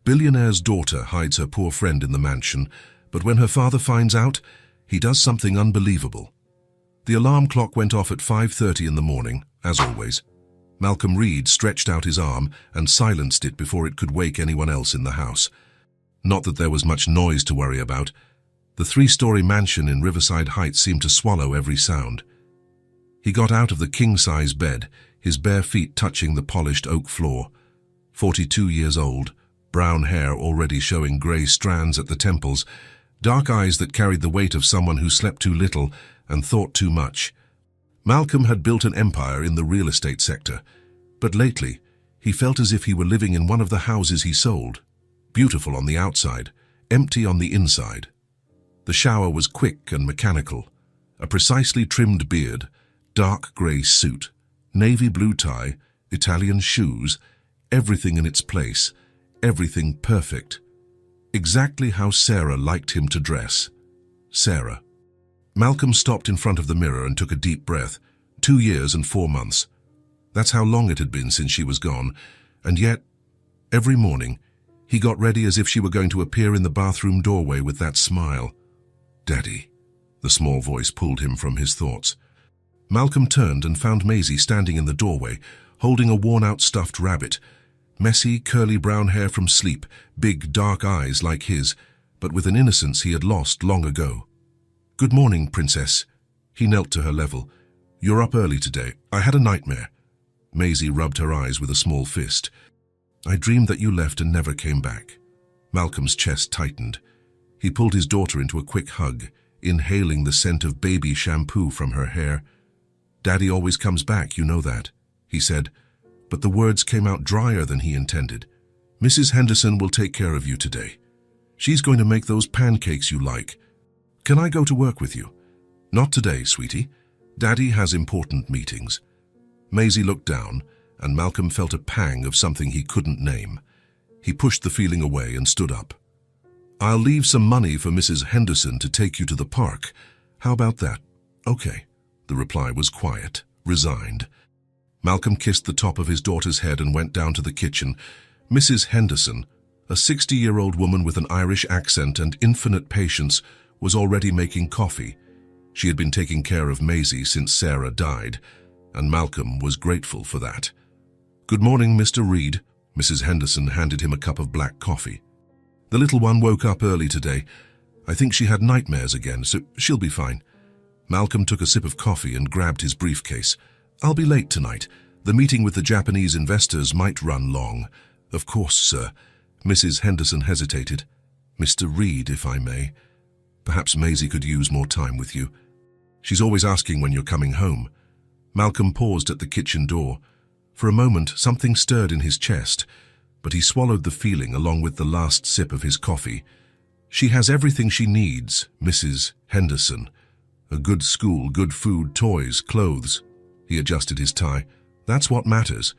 Billionaire's daughter hides her poor friend in the mansion, but when her father finds out, he does something unbelievable. The alarm clock went off at 5:30 in the morning, as always. Malcolm Reed stretched out his arm and silenced it before it could wake anyone else in the house. Not that there was much noise to worry about. The 3-story mansion in Riverside Heights seemed to swallow every sound. He got out of the king-size bed, his bare feet touching the polished oak floor. 42 years old, brown hair already showing grey strands at the temples, dark eyes that carried the weight of someone who slept too little and thought too much. Malcolm had built an empire in the real estate sector, but lately he felt as if he were living in one of the houses he sold. Beautiful on the outside, empty on the inside. The shower was quick and mechanical. A precisely trimmed beard, dark grey suit, navy blue tie, Italian shoes, everything in its place, everything perfect. Exactly how Sarah liked him to dress. Sarah. Malcolm stopped in front of the mirror and took a deep breath. 2 years and 4 months. That's how long it had been since she was gone, and yet, every morning, he got ready as if she were going to appear in the bathroom doorway with that smile. "Daddy." The small voice pulled him from his thoughts. Malcolm turned and found Maisie standing in the doorway, holding a worn-out stuffed rabbit. Messy, curly brown hair from sleep, big, dark eyes like his, but with an innocence he had lost long ago. "Good morning, Princess." He knelt to her level. "You're up early today. I had a nightmare." Maisie rubbed her eyes with a small fist. "I dreamed that you left and never came back." Malcolm's chest tightened. He pulled his daughter into a quick hug, inhaling the scent of baby shampoo from her hair. "Daddy always comes back, you know that," he said, but the words came out drier than he intended. "Mrs. Henderson will take care of you today. She's going to make those pancakes you like. Can I go to work with you?" "Not today, sweetie. Daddy has important meetings." Maisie looked down, and Malcolm felt a pang of something he couldn't name. He pushed the feeling away and stood up. "I'll leave some money for Mrs. Henderson to take you to the park. How about that?" "Okay." The reply was quiet, resigned. Malcolm kissed the top of his daughter's head and went down to the kitchen. Mrs. Henderson, a 60-year-old woman with an Irish accent and infinite patience, was already making coffee. She had been taking care of Maisie since Sarah died, and Malcolm was grateful for that. "Good morning, Mr. Reed." Mrs. Henderson handed him a cup of black coffee. "The little one woke up early today. I think she had nightmares again, so she'll be fine." Malcolm took a sip of coffee and grabbed his briefcase. "I'll be late tonight. The meeting with the Japanese investors might run long." "Of course, sir." Mrs. Henderson hesitated. "Mr. Reed, if I may. Perhaps Maisie could use more time with you. She's always asking when you're coming home." Malcolm paused at the kitchen door. For a moment, something stirred in his chest, but he swallowed the feeling along with the last sip of his coffee. "She has everything she needs, Mrs. Henderson. A good school, good food, toys, clothes." He adjusted his tie. "That's what matters."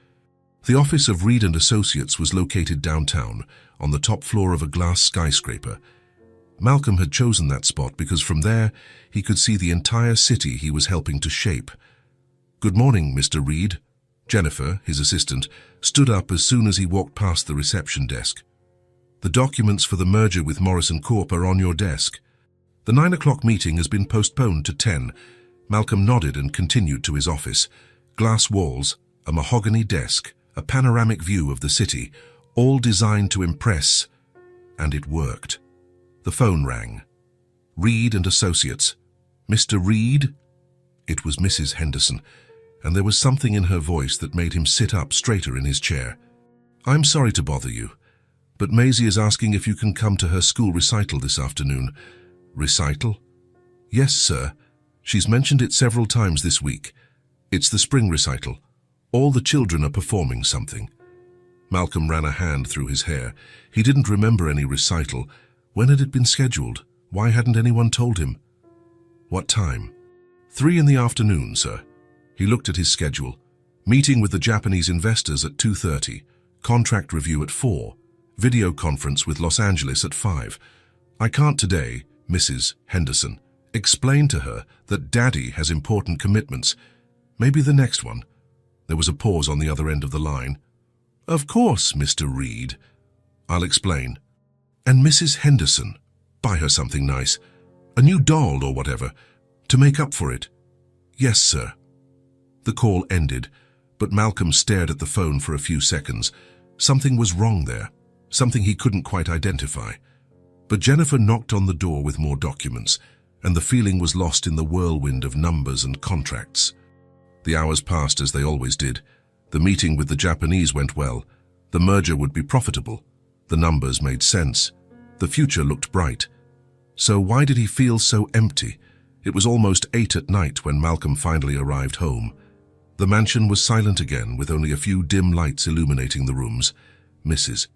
The office of Reed & Associates was located downtown, on the top floor of a glass skyscraper. Malcolm had chosen that spot because from there he could see the entire city he was helping to shape. "Good morning, Mr. Reed." Jennifer, his assistant, stood up as soon as he walked past the reception desk. "The documents for the merger with Morrison Corp are on your desk." "The 9 o'clock meeting has been postponed to 10. Malcolm nodded and continued to his office. Glass walls, a mahogany desk, a panoramic view of the city, all designed to impress, and it worked. The phone rang. Reed & Associates. "Mr. Reed?" It was Mrs. Henderson, and there was something in her voice that made him sit up straighter in his chair. "I'm sorry to bother you, but Maisie is asking if you can come to her school recital this afternoon." "Recital?" "Yes, sir. She's mentioned it several times this week. It's the spring recital. All the children are performing something." Malcolm ran a hand through his hair. He didn't remember any recital. When had it been scheduled? Why hadn't anyone told him? "What time?" 3 in the afternoon, sir." He looked at his schedule. Meeting with the Japanese investors at 2:30. Contract review at 4. Video conference with Los Angeles at 5. "I can't today, Mrs. Henderson. Explain to her that Daddy has important commitments. Maybe the next one." There was a pause on the other end of the line. "Of course, Mr. Reed." I'll explain. And Mrs. Henderson, buy her something nice. A new doll or whatever, to make up for it. Yes, sir. The call ended, but Malcolm stared at the phone for a few seconds. Something was wrong there, something he couldn't quite identify. But Jennifer knocked on the door with more documents, and the feeling was lost in the whirlwind of numbers and contracts. The hours passed as they always did. The meeting with the Japanese went well. The merger would be profitable. The numbers made sense. The future looked bright. So why did he feel so empty? It was almost 8 at night when Malcolm finally arrived home. The mansion was silent again, with only a few dim lights illuminating the rooms. Mrs.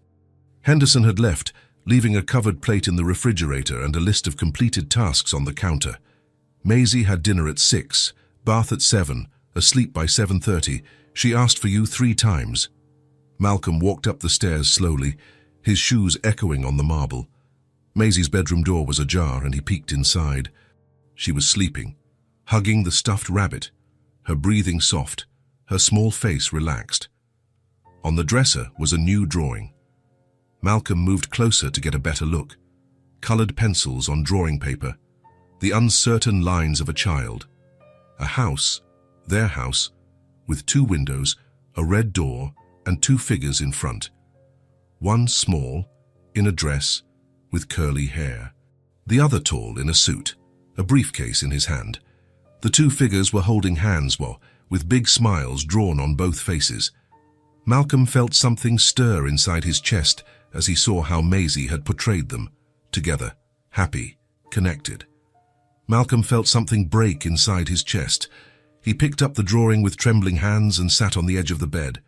Henderson had left, leaving a covered plate in the refrigerator and a list of completed tasks on the counter. Maisie had dinner at 6, bath at 7, asleep by 7:30. She asked for you 3 times. Malcolm walked up the stairs slowly, his shoes echoing on the marble. Maisie's bedroom door was ajar and he peeked inside. She was sleeping, hugging the stuffed rabbit, her breathing soft, her small face relaxed. On the dresser was a new drawing. Malcolm moved closer to get a better look. Colored pencils on drawing paper, the uncertain lines of a child. A house, their house, with 2 windows, a red door, and 2 figures in front. One small, in a dress, with curly hair. The other tall, in a suit, a briefcase in his hand. The 2 figures were holding hands, with big smiles drawn on both faces. Malcolm felt something stir inside his chest as he saw how Maisie had portrayed them, together, happy, connected. Malcolm felt something break inside his chest. He picked up the drawing with trembling hands and sat on the edge of the bed.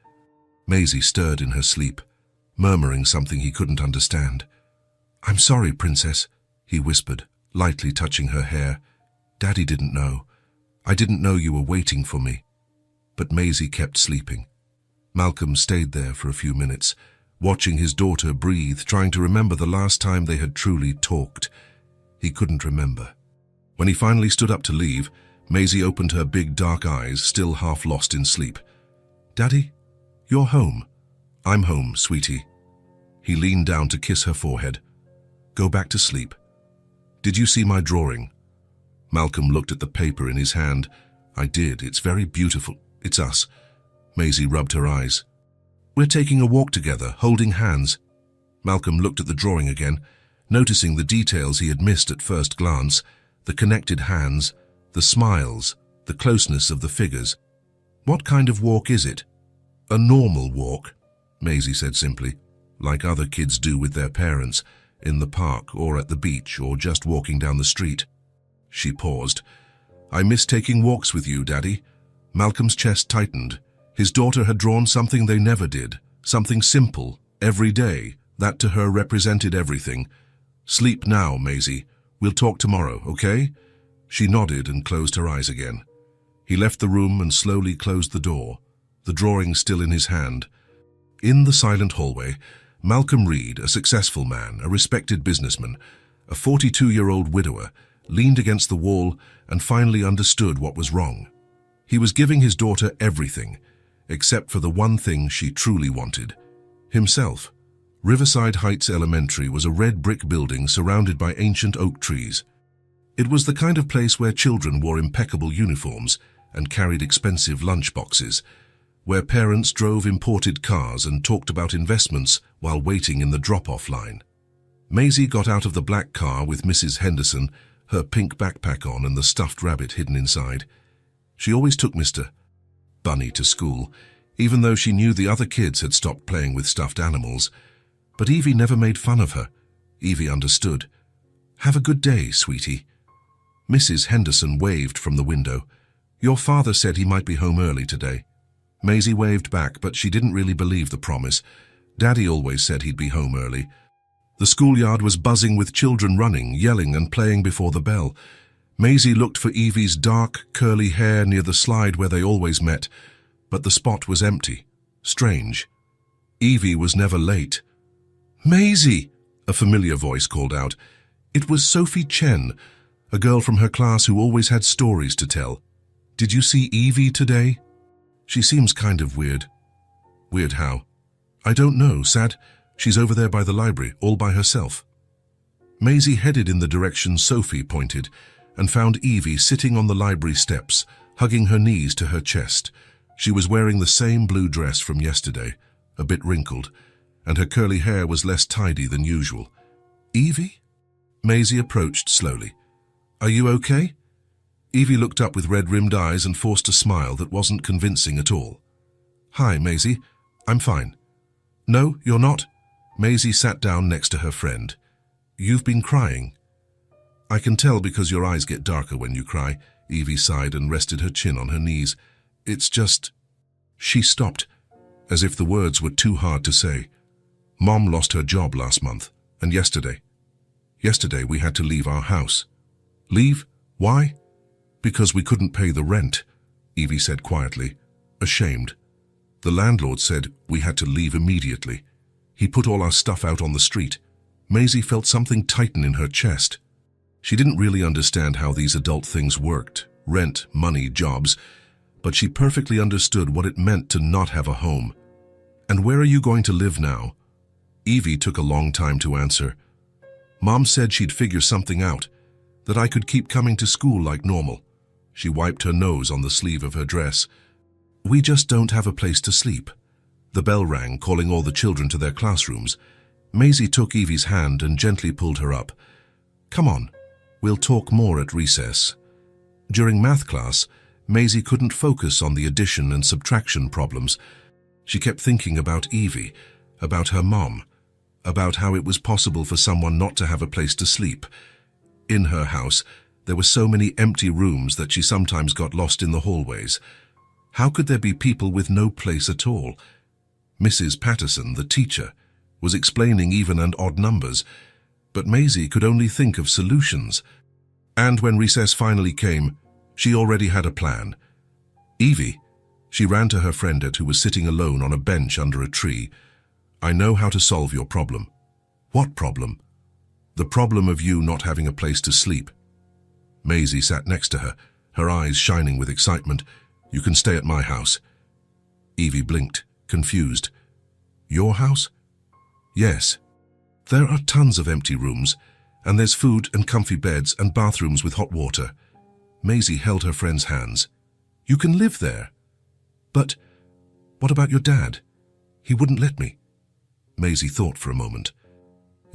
Maisie stirred in her sleep, murmuring something he couldn't understand. "I'm sorry, Princess," he whispered, lightly touching her hair. "Daddy didn't know. I didn't know you were waiting for me." But Maisie kept sleeping. Malcolm stayed there for a few minutes, watching his daughter breathe, trying to remember the last time they had truly talked. He couldn't remember. When he finally stood up to leave, Maisie opened her big dark eyes, still half lost in sleep. "Daddy, you're home." "I'm home, sweetie." He leaned down to kiss her forehead. "Go back to sleep." "Did you see my drawing?" Malcolm looked at the paper in his hand. "I did. It's very beautiful. It's us." Maisie rubbed her eyes. "We're taking a walk together, holding hands." Malcolm looked at the drawing again, noticing the details he had missed at first glance, the connected hands, the smiles, the closeness of the figures. "What kind of walk is it?" "A normal walk," Maisie said simply, "like other kids do with their parents, in the park or at the beach or just walking down the street." She paused. "I miss taking walks with you, Daddy." Malcolm's chest tightened. His daughter had drawn something they never did, something simple, every day, that to her represented everything. "Sleep now, Maisie. We'll talk tomorrow, okay?" She nodded and closed her eyes again. He left the room and slowly closed the door, the drawing still in his hand. In the silent hallway, Malcolm Reed, a successful man, a respected businessman, a 42-year-old widower, leaned against the wall and finally understood what was wrong. He was giving his daughter everything, except for the one thing she truly wanted: himself. Riverside Heights Elementary was a red brick building surrounded by ancient oak trees. It was the kind of place where children wore impeccable uniforms and carried expensive lunch boxes, where parents drove imported cars and talked about investments while waiting in the drop-off line. Maisie got out of the black car with Mrs. Henderson, her pink backpack on and the stuffed rabbit hidden inside. She always took Mr. Bunny to school, even though she knew the other kids had stopped playing with stuffed animals. But Evie never made fun of her. Evie understood. "Have a good day, sweetie." Mrs. Henderson waved from the window. "Your father said he might be home early today." Maisie waved back, but she didn't really believe the promise. Daddy always said he'd be home early. The schoolyard was buzzing with children running, yelling and playing before the bell. Maisie looked for Evie's dark, curly hair near the slide where they always met, but the spot was empty. Strange. Evie was never late. "Maisie!" a familiar voice called out. It was Sophie Chen, a girl from her class who always had stories to tell. "Did you see Evie today?" "She seems kind of weird." "Weird how?" "I don't know, sad. She's over there by the library, all by herself. Maisie headed in the direction Sophie pointed and found Evie sitting on the library steps, hugging her knees to her chest. She was wearing the same blue dress from yesterday, a bit wrinkled, and her curly hair was less tidy than usual. "Evie?" Maisie approached slowly. "Are you okay?" Evie looked up with red-rimmed eyes and forced a smile that wasn't convincing at all. "Hi, Maisie. I'm fine." "No, you're not." Maisie sat down next to her friend. "You've been crying." "I can tell because your eyes get darker when you cry." Evie sighed and rested her chin on her knees. "It's just—" She stopped, as if the words were too hard to say. Mom lost her job last month, and yesterday. Yesterday we had to leave our house. "Leave? Why?" "Because we couldn't pay the rent," Evie said quietly, ashamed. "The landlord said we had to leave immediately. He put all our stuff out on the street." Maisie felt something tighten in her chest. She didn't really understand how these adult things worked, rent, money, jobs, but she perfectly understood what it meant to not have a home. "And where are you going to live now?" Evie took a long time to answer. "Mom said she'd figure something out, that I could keep coming to school like normal." She wiped her nose on the sleeve of her dress. "We just don't have a place to sleep." The bell rang, calling all the children to their classrooms. Maisie took Evie's hand and gently pulled her up. "Come on, we'll talk more at recess." During math class, Maisie couldn't focus on the addition and subtraction problems. She kept thinking about Evie, about her mom, about how it was possible for someone not to have a place to sleep. In her house, there were so many empty rooms that she sometimes got lost in the hallways. How could there be people with no place at all? Mrs. Patterson, the teacher, was explaining even and odd numbers, but Maisie could only think of solutions. And when recess finally came, she already had a plan. "Evie," she ran to her friend Ed, who was sitting alone on a bench under a tree. "I know how to solve your problem." "What problem?" "The problem of you not having a place to sleep." Maisie sat next to her, her eyes shining with excitement. "You can stay at my house." Evie blinked, confused. "Your house?" "Yes. There are tons of empty rooms, and there's food and comfy beds and bathrooms with hot water." Maisie held her friend's hands. "You can live there." "But what about your dad? He wouldn't let me." Maisie thought for a moment.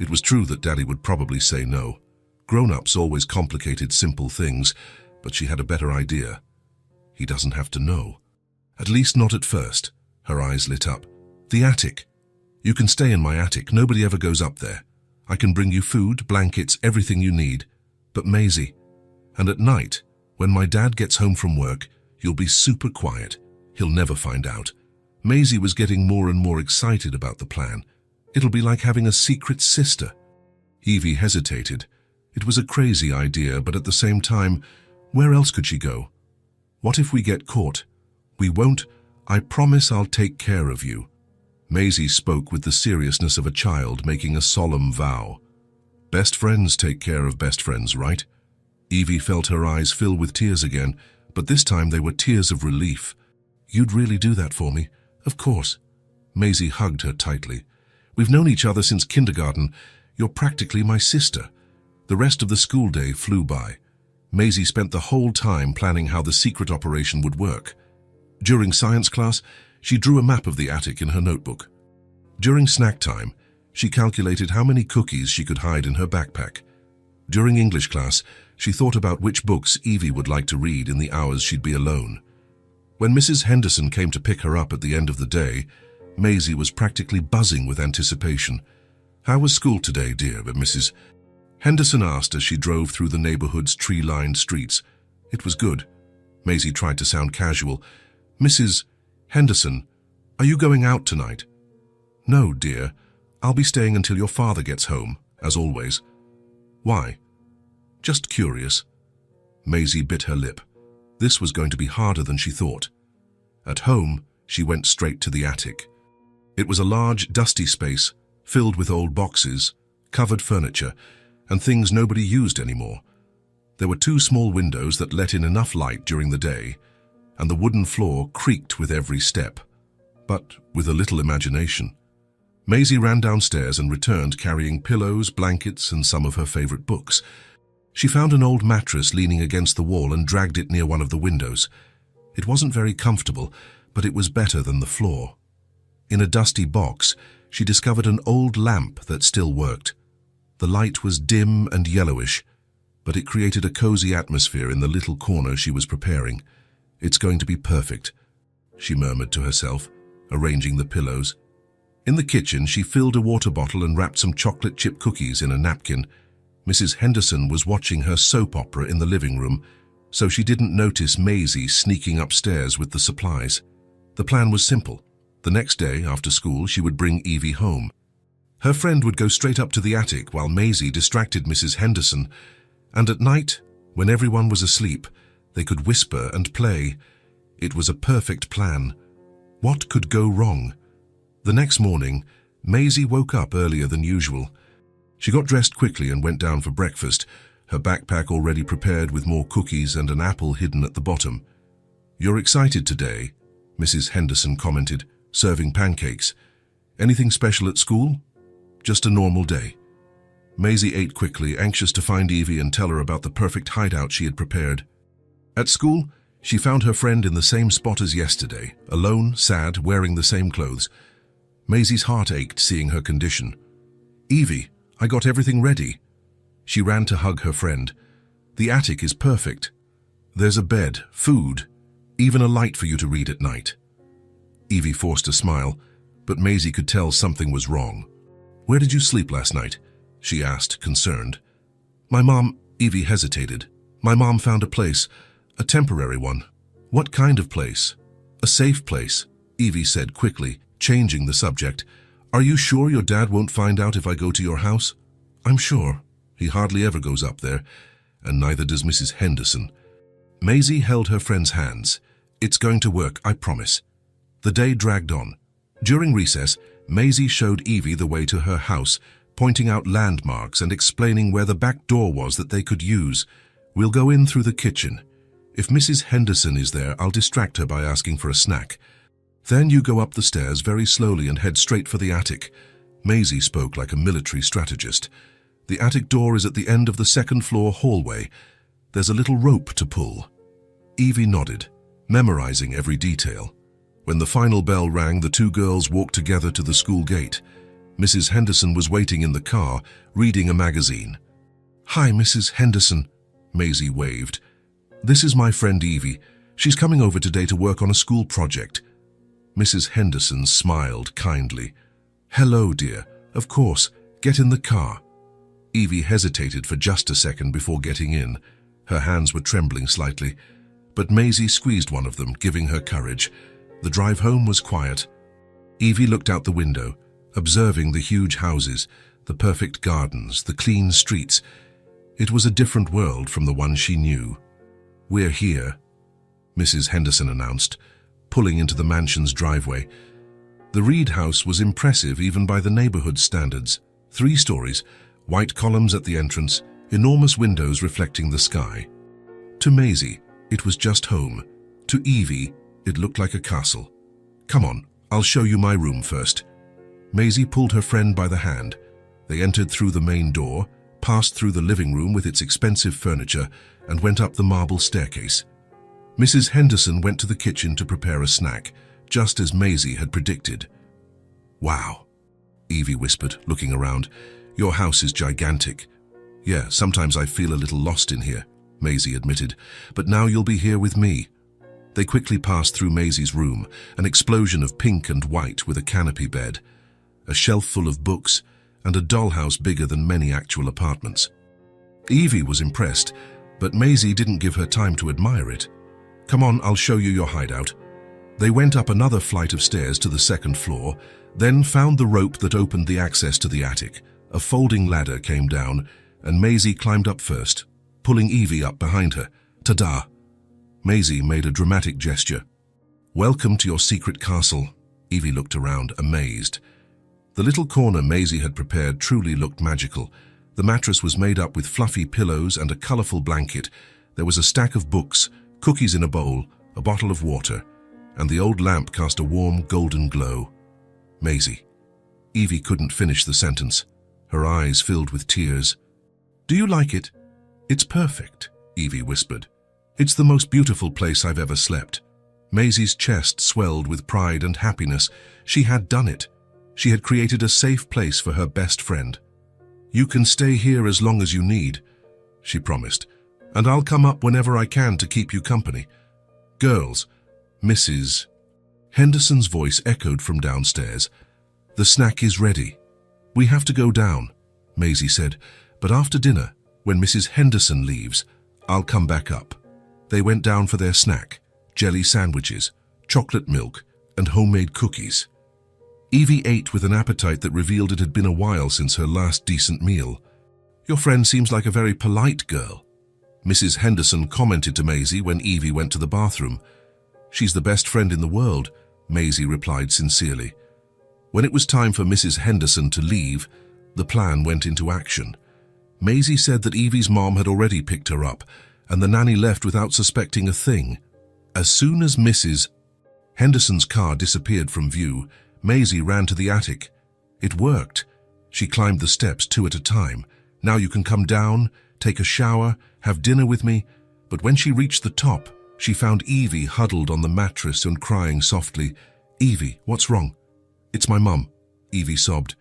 It was true that Daddy would probably say no. Grown-ups always complicated simple things, but she had a better idea. He doesn't have to know. At least not at first. Her eyes lit up. "The attic. You can stay in my attic. Nobody ever goes up there. I can bring you food, blankets, everything you need. But Maisie, and at night, when my dad gets home from work, you'll be super quiet. He'll never find out." Maisie was getting more and more excited about the plan. It'll be like having a secret sister. Evie hesitated. It was a crazy idea, but at the same time, where else could she go? "What if we get caught?" "We won't. I promise I'll take care of you." Maisie spoke with the seriousness of a child making a solemn vow. Best friends take care of best friends, right? Evie felt her eyes fill with tears again, but this time they were tears of relief. "You'd really do that for me?" "Of course." Maisie hugged her tightly. "We've known each other since kindergarten. You're practically my sister." The rest of the school day flew by. Maisie spent the whole time planning how the secret operation would work. During science class, she drew a map of the attic in her notebook. During snack time, she calculated how many cookies she could hide in her backpack. During English class, she thought about which books Evie would like to read in the hours she'd be alone. When Mrs. Henderson came to pick her up at the end of the day, Maisie was practically buzzing with anticipation. "How was school today, dear?" Mrs. Henderson asked as she drove through the neighborhood's tree-lined streets. "It was good." Maisie tried to sound casual. "Mrs. Henderson, are you going out tonight?" "No, dear. I'll be staying until your father gets home, as always." "Why?" "Just curious." Maisie bit her lip. This was going to be harder than she thought. At home, she went straight to the attic. It was a large, dusty space, filled with old boxes, covered furniture, and things nobody used anymore. There were 2 small windows that let in enough light during the day, and the wooden floor creaked with every step. But with a little imagination. Maisie ran downstairs and returned carrying pillows, blankets, and some of her favorite books. She found an old mattress leaning against the wall and dragged it near one of the windows. It wasn't very comfortable, but it was better than the floor. In a dusty box, she discovered an old lamp that still worked. The light was dim and yellowish, but it created a cozy atmosphere in the little corner she was preparing. "It's going to be perfect," she murmured to herself, arranging the pillows. In the kitchen, she filled a water bottle and wrapped some chocolate chip cookies in a napkin. Mrs. Henderson was watching her soap opera in the living room, so she didn't notice Maisie sneaking upstairs with the supplies. The plan was simple. The next day, after school, she would bring Evie home. Her friend would go straight up to the attic while Maisie distracted Mrs. Henderson, and at night, when everyone was asleep, they could whisper and play. It was a perfect plan. What could go wrong? The next morning, Maisie woke up earlier than usual. She got dressed quickly and went down for breakfast, her backpack already prepared with more cookies and an apple hidden at the bottom. "You're excited today," Mrs. Henderson commented, serving pancakes. "Anything special at school?" "Just a normal day." Maisie ate quickly, anxious to find Evie and tell her about the perfect hideout she had prepared. At school, she found her friend in the same spot as yesterday, alone, sad, wearing the same clothes. Maisie's heart ached seeing her condition. "Evie, I got everything ready." She ran to hug her friend. "The attic is perfect. There's a bed, food, even a light for you to read at night." Evie forced a smile, but Maisie could tell something was wrong. "Where did you sleep last night?" she asked, concerned. "My mom," Evie hesitated. "My mom found a place, a temporary one." "What kind of place?" "A safe place," Evie said quickly, changing the subject. "Are you sure your dad won't find out if I go to your house?" "I'm sure. He hardly ever goes up there, and neither does Mrs. Henderson." Maisie held her friend's hands. "It's going to work, I promise." The day dragged on. During recess, Maisie showed Evie the way to her house, pointing out landmarks and explaining where the back door was that they could use. "We'll go in through the kitchen. If Mrs. Henderson is there, I'll distract her by asking for a snack. Then you go up the stairs very slowly and head straight for the attic." Maisie spoke like a military strategist. "The attic door is at the end of the second-floor hallway. There's a little rope to pull." Evie nodded, memorizing every detail. When the final bell rang, the two girls walked together to the school gate. Mrs. Henderson was waiting in the car, reading a magazine. "Hi, Mrs. Henderson," Maisie waved. "This is my friend Evie. She's coming over today to work on a school project." Mrs. Henderson smiled kindly. "Hello, dear. Of course. Get in the car." Evie hesitated for just a second before getting in. Her hands were trembling slightly, but Maisie squeezed one of them, giving her courage. The drive home was quiet. Evie looked out the window, observing the huge houses, the perfect gardens, the clean streets. It was a different world from the one she knew. "We're here," Mrs. Henderson announced, pulling into the mansion's driveway. The Reed house was impressive even by the neighborhood standards. 3 stories, white columns at the entrance, enormous windows reflecting the sky. To Maisie, it was just home. To Evie, it looked like a castle. "Come on, I'll show you my room first." Maisie pulled her friend by the hand. They entered through the main door, passed through the living room with its expensive furniture, and went up the marble staircase. Mrs. Henderson went to the kitchen to prepare a snack, just as Maisie had predicted. "Wow," Evie whispered, looking around. "Your house is gigantic." "Yeah, sometimes I feel a little lost in here," Maisie admitted. "But now you'll be here with me." They quickly passed through Maisie's room, an explosion of pink and white with a canopy bed, a shelf full of books, and a dollhouse bigger than many actual apartments. Evie was impressed, but Maisie didn't give her time to admire it. "Come on, I'll show you your hideout." They went up another flight of stairs to the second floor, then found the rope that opened the access to the attic. A folding ladder came down, and Maisie climbed up first, pulling Evie up behind her. "Ta-da!" Maisie made a dramatic gesture. "Welcome to your secret castle." Evie looked around, amazed. The little corner Maisie had prepared truly looked magical. The mattress was made up with fluffy pillows and a colorful blanket. There was a stack of books, cookies in a bowl, a bottle of water, and the old lamp cast a warm golden glow. "Maisie, Evie couldn't finish the sentence. Her eyes filled with tears. "Do you like it?" "It's perfect," Evie whispered. "It's the most beautiful place I've ever slept." Maisie's chest swelled with pride and happiness. She had done it. She had created a safe place for her best friend. "You can stay here as long as you need," she promised, "and I'll come up whenever I can to keep you company." "Girls," Mrs. Henderson's voice echoed from downstairs. "The snack is ready." "We have to go down," Maisie said, "but after dinner, when Mrs. Henderson leaves, I'll come back up." They went down for their snack, jelly sandwiches, chocolate milk, and homemade cookies. Evie ate with an appetite that revealed it had been a while since her last decent meal. "Your friend seems like a very polite girl," Mrs. Henderson commented to Maisie when Evie went to the bathroom. "She's the best friend in the world," Maisie replied sincerely. When it was time for Mrs. Henderson to leave, the plan went into action. Maisie said that Evie's mom had already picked her up, and the nanny left without suspecting a thing. As soon as Mrs. Henderson's car disappeared from view, Maisie ran to the attic. It worked. She climbed the steps 2 at a time. "Now you can come down, take a shower, have dinner with me." But when she reached the top, she found Evie huddled on the mattress and crying softly. "Evie, what's wrong?" "It's my mum," Evie sobbed.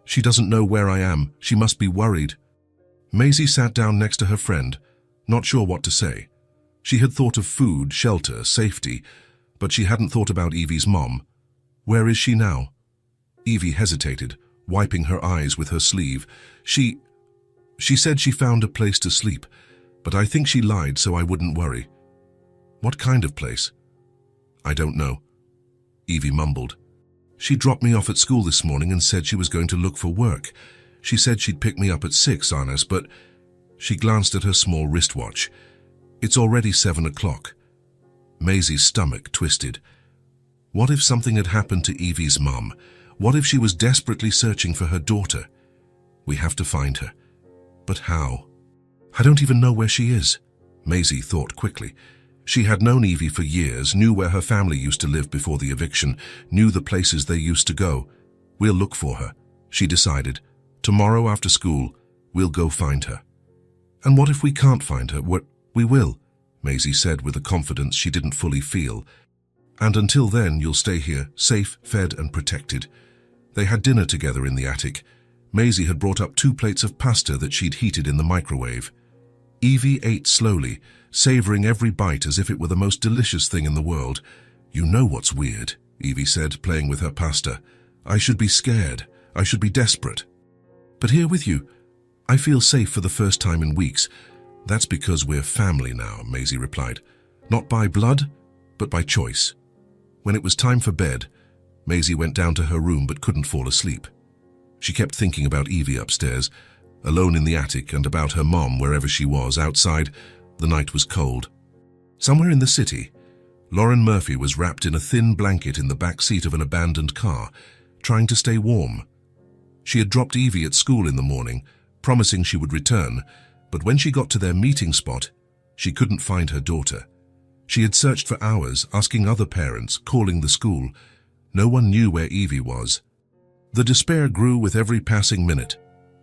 "She doesn't know where I am. She must be worried." Maisie sat down next to her friend, not sure what to say. She had thought of food, shelter, safety, but she hadn't thought about Evie's mom. "Where is she now?" Evie hesitated, wiping her eyes with her sleeve. She said she found a place to sleep, but I think she lied so I wouldn't worry." "What kind of place?" "I don't know," Evie mumbled. "She dropped me off at school this morning and said she was going to look for work. She said she'd pick me up at 6, Arnes, but..." She glanced at her small wristwatch. "It's already 7 o'clock. Maisie's stomach twisted. What if something had happened to Evie's mum? What if she was desperately searching for her daughter? "We have to find her. But how?" "I don't even know where she is," Maisie thought quickly. She had known Evie for years, knew where her family used to live before the eviction, knew the places they used to go. "We'll look for her," she decided. "Tomorrow after school, we'll go find her." "And what if we can't find her? We will," Maisie said with a confidence she didn't fully feel. "And until then, you'll stay here, safe, fed and protected." They had dinner together in the attic. Maisie had brought up 2 plates of pasta that she'd heated in the microwave. Evie ate slowly, savoring every bite as if it were the most delicious thing in the world. "You know what's weird," Evie said, playing with her pasta. "I should be scared. I should be desperate. But here with you, I feel safe for the first time in weeks." "That's because we're family now," Maisie replied. "Not by blood, but by choice." When it was time for bed, Maisie went down to her room but couldn't fall asleep. She kept thinking about Evie upstairs, alone in the attic, and about her mom wherever she was. Outside, the night was cold. Somewhere in the city, Lauren Murphy was wrapped in a thin blanket in the back seat of an abandoned car, trying to stay warm. She had dropped Evie at school in the morning, promising she would return, but when she got to their meeting spot, she couldn't find her daughter. She had searched for hours, asking other parents, calling the school. No one knew where Evie was. The despair grew with every passing minute.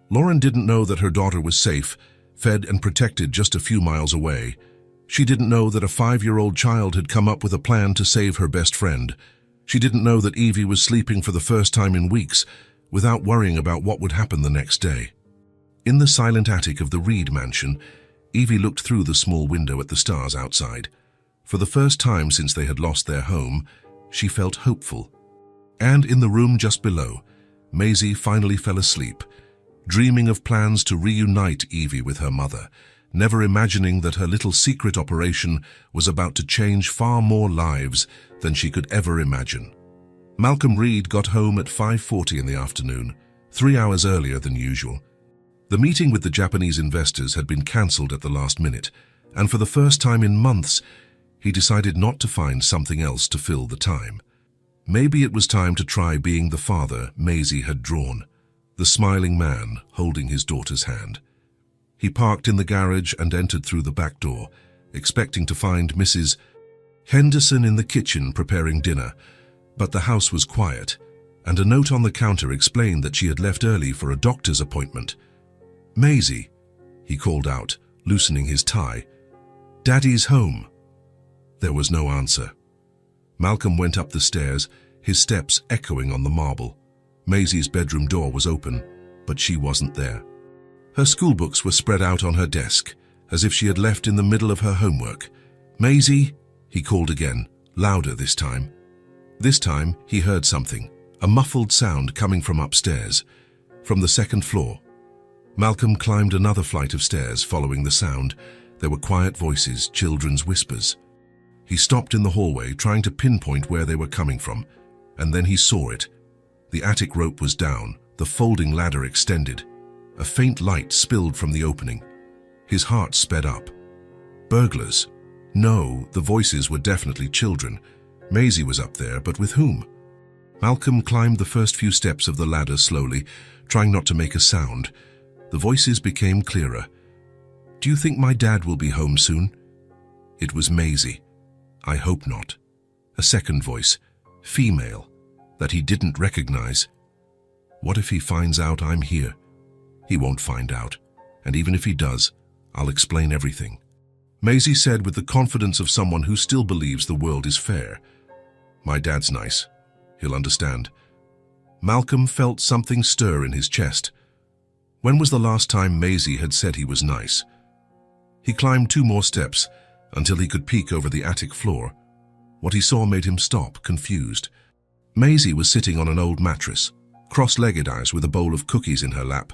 Lauren didn't know that her daughter was safe, fed and protected just a few miles away. She didn't know that a 5-year-old child had come up with a plan to save her best friend. She didn't know that Evie was sleeping for the first time in weeks, without worrying about what would happen the next day. In the silent attic of the Reed mansion, Evie looked through the small window at the stars outside. For the first time since they had lost their home, she felt hopeful. And in the room just below, Maisie finally fell asleep, dreaming of plans to reunite Evie with her mother, never imagining that her little secret operation was about to change far more lives than she could ever imagine. Malcolm Reed got home at 5:40 in the afternoon, 3 hours earlier than usual. The meeting with the Japanese investors had been cancelled at the last minute, and for the first time in months, he decided not to find something else to fill the time. Maybe it was time to try being the father Maisie had drawn, the smiling man holding his daughter's hand. He parked in the garage and entered through the back door, expecting to find Mrs. Henderson in the kitchen preparing dinner, but the house was quiet. and a note on the counter explained that she had left early for a doctor's appointment. "Maisie," he called out, loosening his tie. "Daddy's home." There was no answer. Malcolm went up the stairs, his steps echoing on the marble. Maisie's bedroom door was open, but she wasn't there. Her schoolbooks were spread out on her desk, as if she had left in the middle of her homework. "Maisie," he called again, louder this time. This time he heard something, a muffled sound coming from upstairs, from the second floor. Malcolm climbed another flight of stairs following the sound. There were quiet voices, children's whispers. He stopped in the hallway, trying to pinpoint where they were coming from, and then he saw it. The attic rope was down, the folding ladder extended. A faint light spilled from the opening. His heart sped up. Burglars? No, the voices were definitely children. Maisie was up there, but with whom? Malcolm climbed the first few steps of the ladder slowly, trying not to make a sound. The voices became clearer. "Do you think my dad will be home soon?" It was Maisie. "I hope not." A second voice, female, that he didn't recognize. "What if he finds out I'm here?" "He won't find out, and even if he does, I'll explain everything." Maisie said with the confidence of someone who still believes the world is fair. "My dad's nice. He'll understand." Malcolm felt something stir in his chest. When was the last time Maisie had said he was nice? He climbed 2 more steps until he could peek over the attic floor. What he saw made him stop, confused. Maisie was sitting on an old mattress, cross-legged eyes with a bowl of cookies in her lap.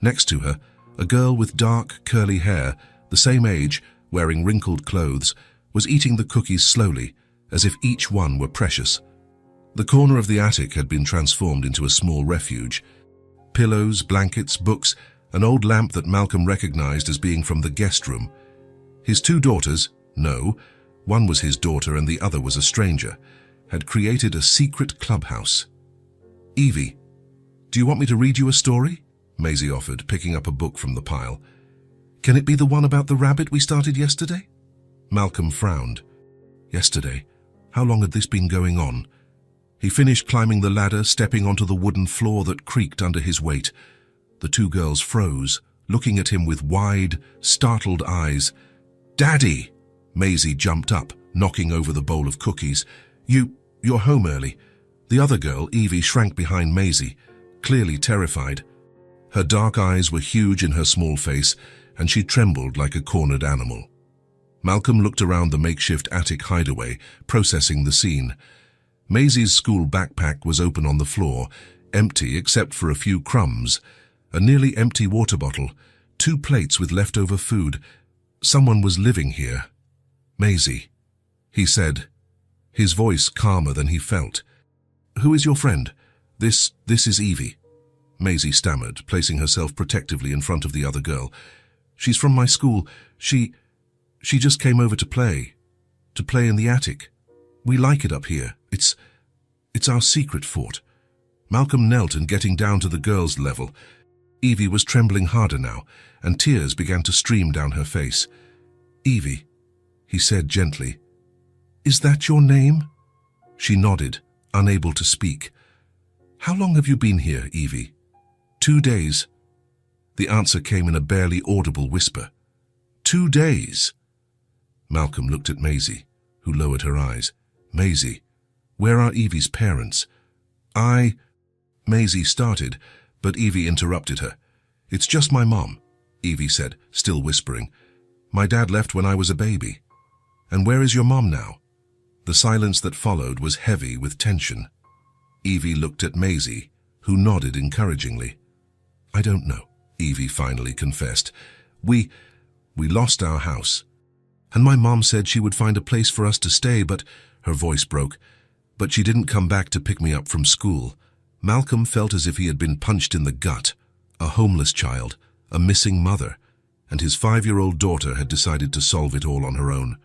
Next to her, a girl with dark, curly hair, the same age, wearing wrinkled clothes, was eating the cookies slowly, as if each one were precious. The corner of the attic had been transformed into a small refuge. Pillows, blankets, books, an old lamp that Malcolm recognized as being from the guest room. His 2 daughters, no, one was his daughter and the other was a stranger, had created a secret clubhouse. "Evie, do you want me to read you a story?" Maisie offered, picking up a book from the pile. "Can it be the one about the rabbit we started yesterday?" Malcolm frowned. Yesterday? How long had this been going on? He finished climbing the ladder, stepping onto the wooden floor that creaked under his weight. The 2 girls froze, looking at him with wide, startled eyes. "Daddy!" Maisie jumped up, knocking over the bowl of cookies. You're home early." The other girl, Evie, shrank behind Maisie, clearly terrified. Her dark eyes were huge in her small face, and she trembled like a cornered animal. Malcolm looked around the makeshift attic hideaway, processing the scene. Maisie's school backpack was open on the floor, empty except for a few crumbs, a nearly empty water bottle, 2 plates with leftover food. Someone was living here. "Maisie," he said, his voice calmer than he felt. "Who is your friend?" This is Evie," Maisie stammered, placing herself protectively in front of the other girl. "She's from my school. She just came over to play in the attic. We like it up here. It's our secret fort." Malcolm knelt and getting down to the girl's level. Evie was trembling harder now, and tears began to stream down her face. "Evie," he said gently, "is that your name?" She nodded, unable to speak. "How long have you been here, Evie?" 2 days. The answer came in a barely audible whisper. 2 days? Malcolm looked at Maisie, who lowered her eyes. "Maisie, where are Evie's parents?" Maisie started, but Evie interrupted her. "It's just my mom," Evie said, still whispering. "My dad left when I was a baby." "And where is your mom now?" The silence that followed was heavy with tension. Evie looked at Maisie, who nodded encouragingly. "I don't know," Evie finally confessed. We lost our house. And my mom said she would find a place for us to stay, but..." Her voice broke. "But she didn't come back to pick me up from school." Malcolm felt as if he had been punched in the gut. A homeless child, a missing mother, and his 5-year-old daughter had decided to solve it all on her own.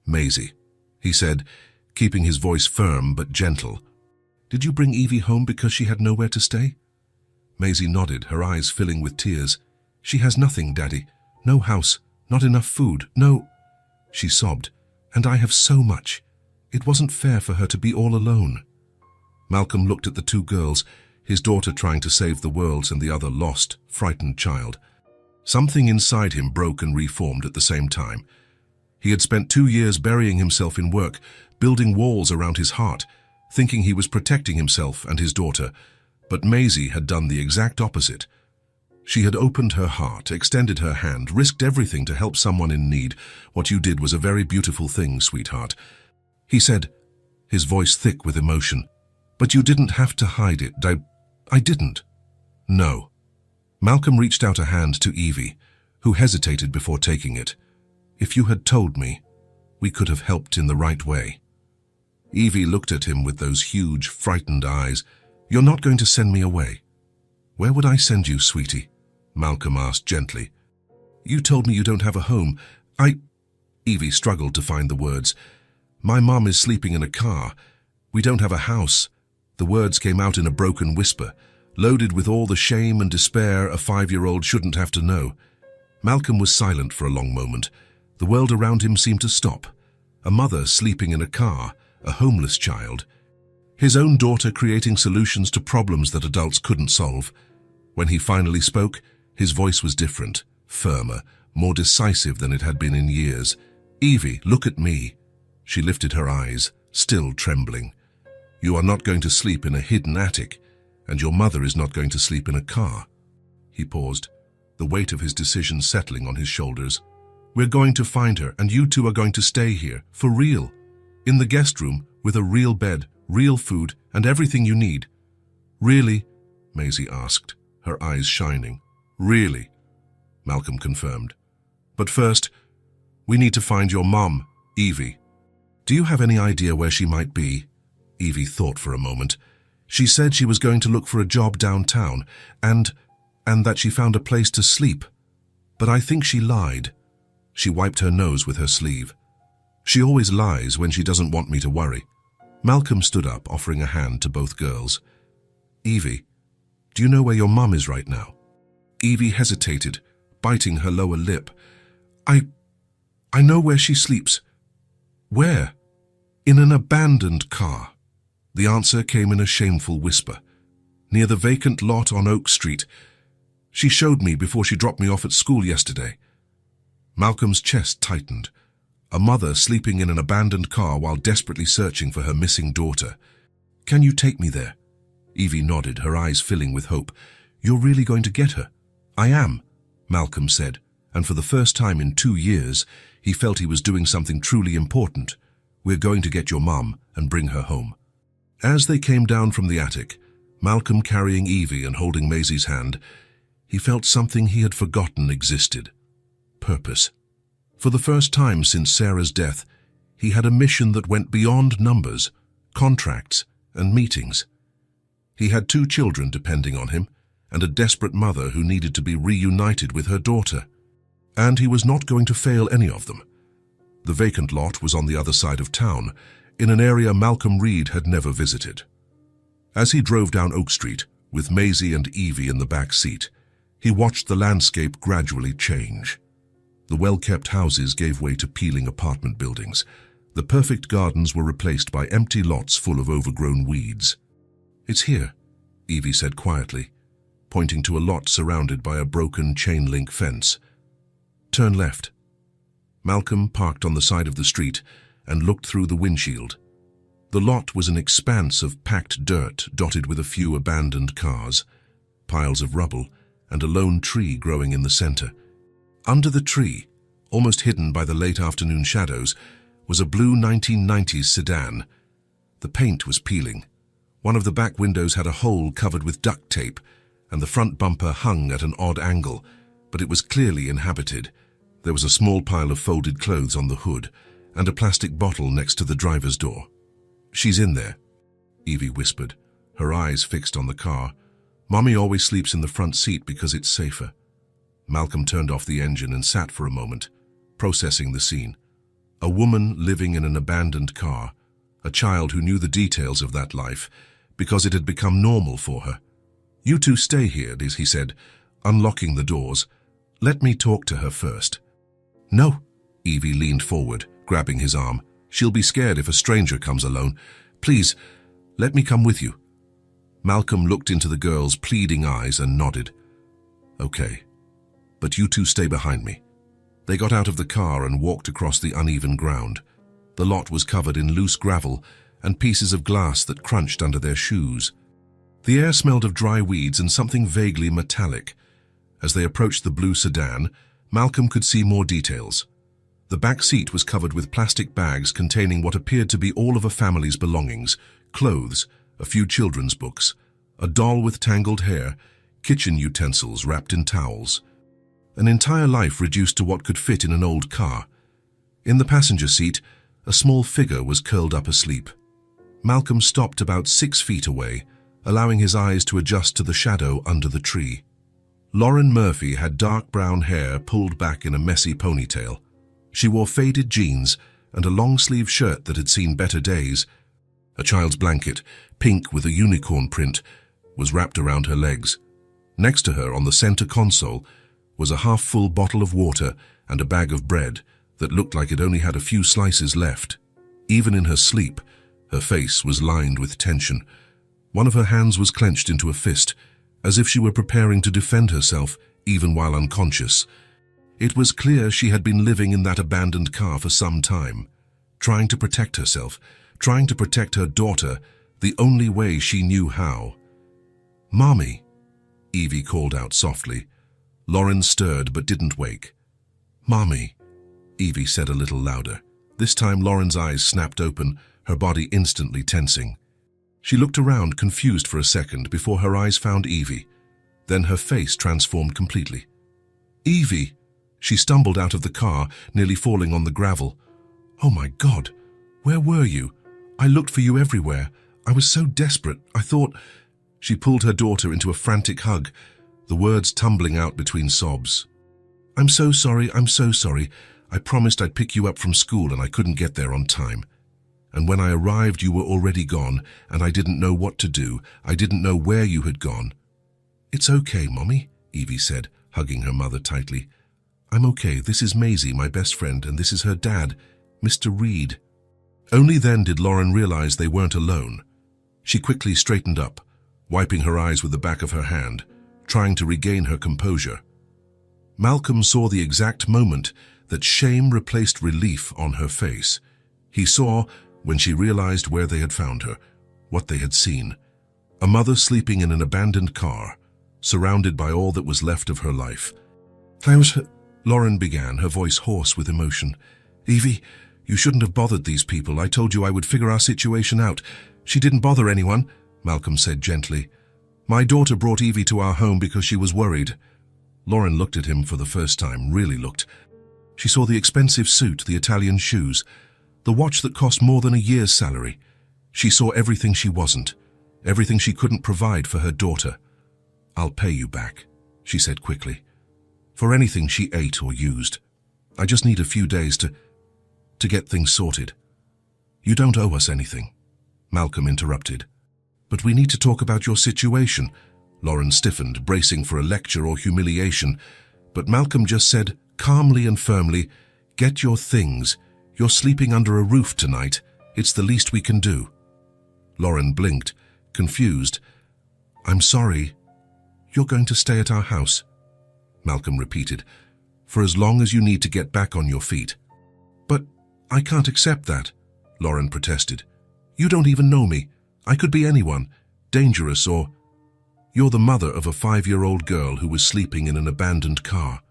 "Maisie," he said, keeping his voice firm but gentle. "Did you bring Evie home because she had nowhere to stay?" Maisie nodded, her eyes filling with tears. "She has nothing, Daddy. No house, not enough food, no..." She sobbed. "And I have so much. It wasn't fair for her to be all alone." Malcolm looked at the two girls, his daughter trying to save the world and the other lost, frightened child. Something inside him broke and reformed at the same time. He had spent 2 years burying himself in work, building walls around his heart, thinking he was protecting himself and his daughter. But Maisie had done the exact opposite. She had opened her heart, extended her hand, risked everything to help someone in need. "What you did was a very beautiful thing, sweetheart," he said, his voice thick with emotion. "But you didn't have to hide it. I didn't." "No." Malcolm reached out a hand to Evie, who hesitated before taking it. "If you had told me, we could have helped in the right way." Evie looked at him with those huge, frightened eyes. "You're not going to send me away?" "Where would I send you, sweetie?" Malcolm asked gently. "You told me you don't have a home. Evie struggled to find the words. "My mom is sleeping in a car. We don't have a house." The words came out in a broken whisper, loaded with all the shame and despair a 5-year-old shouldn't have to know. Malcolm was silent for a long moment. The world around him seemed to stop. A mother sleeping in a car, a homeless child. His own daughter creating solutions to problems that adults couldn't solve. When he finally spoke, his voice was different, firmer, more decisive than it had been in years. "Evie, look at me." She lifted her eyes, still trembling. "You are not going to sleep in a hidden attic, and your mother is not going to sleep in a car." He paused, the weight of his decision settling on his shoulders. "We're going to find her, and you two are going to stay here, for real. In the guest room, with a real bed, real food, and everything you need." "Really?" Maisie asked, her eyes shining. "Really," Malcolm confirmed. "But first, we need to find your mom, Evie." "Do you have any idea where she might be?" Evie thought for a moment. "She said she was going to look for a job downtown, and that she found a place to sleep. But I think she lied." She wiped her nose with her sleeve. "She always lies when she doesn't want me to worry." Malcolm stood up, offering a hand to both girls. "Evie, do you know where your mum is right now?" Evie hesitated, biting her lower lip. I know where she sleeps." "Where?" "In an abandoned car." The answer came in a shameful whisper. "Near the vacant lot on Oak Street. She showed me before she dropped me off at school yesterday." Malcolm's chest tightened. A mother sleeping in an abandoned car while desperately searching for her missing daughter. "Can you take me there?" Evie nodded, her eyes filling with hope. "You're really going to get her?" "I am," Malcolm said, and for the first time in 2 years, he felt he was doing something truly important. "We're going to get your mum and bring her home." As they came down from the attic, Malcolm carrying Evie and holding Maisie's hand, he felt something he had forgotten existed. Purpose. For the first time since Sarah's death, he had a mission that went beyond numbers, contracts, and meetings. He had 2 children depending on him, and a desperate mother who needed to be reunited with her daughter. And he was not going to fail any of them. The vacant lot was on the other side of town, in an area Malcolm Reed had never visited. As he drove down Oak Street, with Maisie and Evie in the back seat, he watched the landscape gradually change. The well-kept houses gave way to peeling apartment buildings. The perfect gardens were replaced by empty lots full of overgrown weeds. "It's here," Evie said quietly, pointing to a lot surrounded by a broken chain-link fence. "Turn left." Malcolm parked on the side of the street and looked through the windshield. The lot was an expanse of packed dirt dotted with a few abandoned cars, piles of rubble, and a lone tree growing in the center. Under the tree, almost hidden by the late afternoon shadows, was a blue 1990s sedan. The paint was peeling. One of the back windows had a hole covered with duct tape, and the front bumper hung at an odd angle, but it was clearly inhabited. There was a small pile of folded clothes on the hood, and a plastic bottle next to the driver's door. "She's in there," Evie whispered, her eyes fixed on the car. "Mommy always sleeps in the front seat because it's safer." Malcolm turned off the engine and sat for a moment, processing the scene. A woman living in an abandoned car, a child who knew the details of that life because it had become normal for her. "You two stay here," he said, unlocking the doors. "Let me talk to her first." "No," Evie leaned forward, grabbing his arm. "She'll be scared if a stranger comes alone. Please, Let me come with you." Malcolm looked into the girl's pleading eyes and nodded. "Okay, but you two stay behind me." They got out of the car and walked across the uneven ground. The lot was covered in loose gravel and pieces of glass that crunched under their shoes. The air smelled of dry weeds and something vaguely metallic. As they approached the blue sedan, Malcolm could see more details. The back seat was covered with plastic bags containing what appeared to be all of a family's belongings: clothes, a few children's books, a doll with tangled hair, kitchen utensils wrapped in towels. An entire life reduced to what could fit in an old car. In the passenger seat, a small figure was curled up asleep. Malcolm stopped about 6 feet away, allowing his eyes to adjust to the shadow under the tree. Lauren Murphy had dark brown hair pulled back in a messy ponytail. She wore faded jeans and a long-sleeve shirt that had seen better days. A child's blanket, pink with a unicorn print, was wrapped around her legs. Next to her on the center console was a half-full bottle of water and a bag of bread that looked like it only had a few slices left. Even in her sleep, her face was lined with tension. One of her hands was clenched into a fist, as if she were preparing to defend herself, even while unconscious. It was clear she had been living in that abandoned car for some time, trying to protect herself, trying to protect her daughter, the only way she knew how. "Mommy," Evie called out softly. Lauren stirred but didn't wake. "Mommy," Evie said a little louder. This time Lauren's eyes snapped open, her body instantly tensing. She looked around, confused for a second, before her eyes found Evie. Then her face transformed completely. "Evie!" She stumbled out of the car, nearly falling on the gravel. "Oh my God, where were you? I looked for you everywhere. I was so desperate, I thought—" She pulled her daughter into a frantic hug, the words tumbling out between sobs. I'm so sorry. I promised I'd pick you up from school and I couldn't get there on time. And when I arrived, you were already gone, and I didn't know what to do. I didn't know where you had gone." "It's okay, Mommy," Evie said, hugging her mother tightly. "I'm okay. This is Maisie, my best friend, and this is her dad, Mr. Reed." Only then did Lauren realize they weren't alone. She quickly straightened up, wiping her eyes with the back of her hand, trying to regain her composure. Malcolm saw the exact moment that shame replaced relief on her face. He saw, when she realized where they had found her, what they had seen. A mother sleeping in an abandoned car, surrounded by all that was left of her life. Lauren began, her voice hoarse with emotion. "Evie, you shouldn't have bothered these people. I told you I would figure our situation out." "She didn't bother anyone," Malcolm said gently. "My daughter brought Evie to our home because she was worried." Lauren looked at him for the first time, really looked. She saw the expensive suit, the Italian shoes, the watch that cost more than a year's salary. She saw everything she wasn't, everything she couldn't provide for her daughter. "I'll pay you back," she said quickly, "for anything she ate or used. I just need a few days to get things sorted." "You don't owe us anything," Malcolm interrupted. "But we need to talk about your situation." Lauren stiffened, bracing for a lecture or humiliation, but Malcolm just said, calmly and firmly, "Get your things. You're sleeping under a roof tonight. It's the least we can do." Lauren blinked, confused. "I'm sorry. You're going to stay at our house," Malcolm repeated, "for as long as you need to get back on your feet." "But I can't accept that," Lauren protested. "You don't even know me. I could be anyone, dangerous or—" "You're the mother of a 5-year-old girl who was sleeping in an abandoned car,"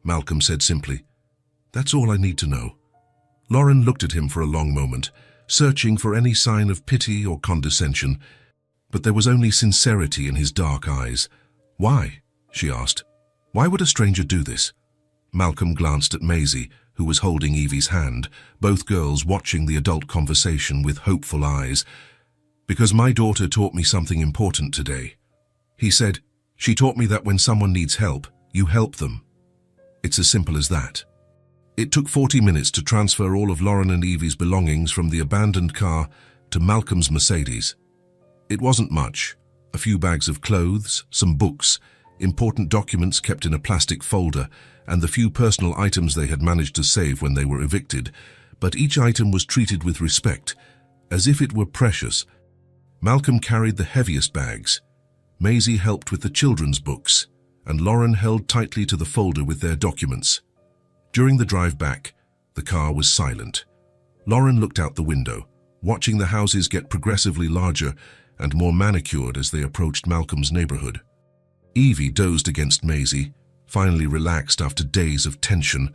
Malcolm said simply. "That's all I need to know." Lauren looked at him for a long moment, searching for any sign of pity or condescension, but there was only sincerity in his dark eyes. "Why?" she asked. "Why would a stranger do this?" Malcolm glanced at Maisie, who was holding Evie's hand, both girls watching the adult conversation with hopeful eyes. "Because my daughter taught me something important today," he said. "She taught me that when someone needs help, you help them. It's as simple as that." It took 40 minutes to transfer all of Lauren and Evie's belongings from the abandoned car to Malcolm's Mercedes. It wasn't much. A few bags of clothes, some books, important documents kept in a plastic folder, and the few personal items they had managed to save when they were evicted. But each item was treated with respect, as if it were precious. Malcolm carried the heaviest bags. Maisie helped with the children's books, and Lauren held tightly to the folder with their documents. During the drive back, the car was silent. Lauren looked out the window, watching the houses get progressively larger and more manicured as they approached Malcolm's neighborhood. Evie dozed against Maisie, finally relaxed after days of tension.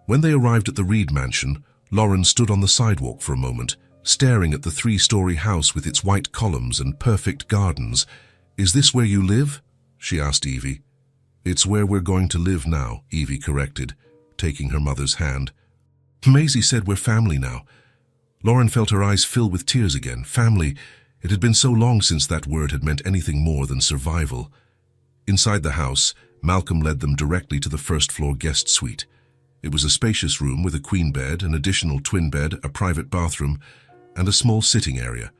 When they arrived at the Reed mansion, Lauren stood on the sidewalk for a moment, staring at the 3-story house with its white columns and perfect gardens. "Is this where you live?" she asked Evie. "It's where we're going to live now," Evie corrected, taking her mother's hand. Maisie said, "We're family now." Lauren felt her eyes fill with tears again. Family. It had been so long since that word had meant anything more than survival. Inside the house, Malcolm led them directly to the first-floor guest suite. It was a spacious room with a queen bed, an additional twin bed, a private bathroom, and a small sitting area.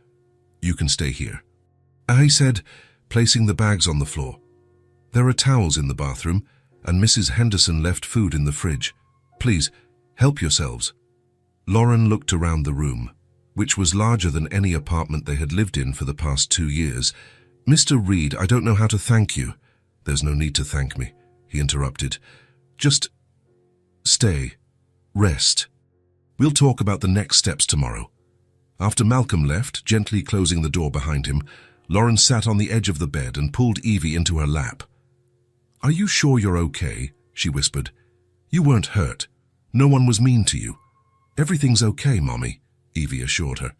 "You can stay here," he said, placing the bags on the floor. "There are towels in the bathroom, and Mrs. Henderson left food in the fridge. Please, help yourselves." Lauren looked around the room, which was larger than any apartment they had lived in for the past 2 years. "Mr. Reed, I don't know how to thank you." "There's no need to thank me," he interrupted. "Just stay. Rest. We'll talk about the next steps tomorrow." After Malcolm left, gently closing the door behind him, Lauren sat on the edge of the bed and pulled Evie into her lap. "Are you sure you're okay?" she whispered. "You weren't hurt. No one was mean to you." "Everything's okay, Mommy," Evie assured her.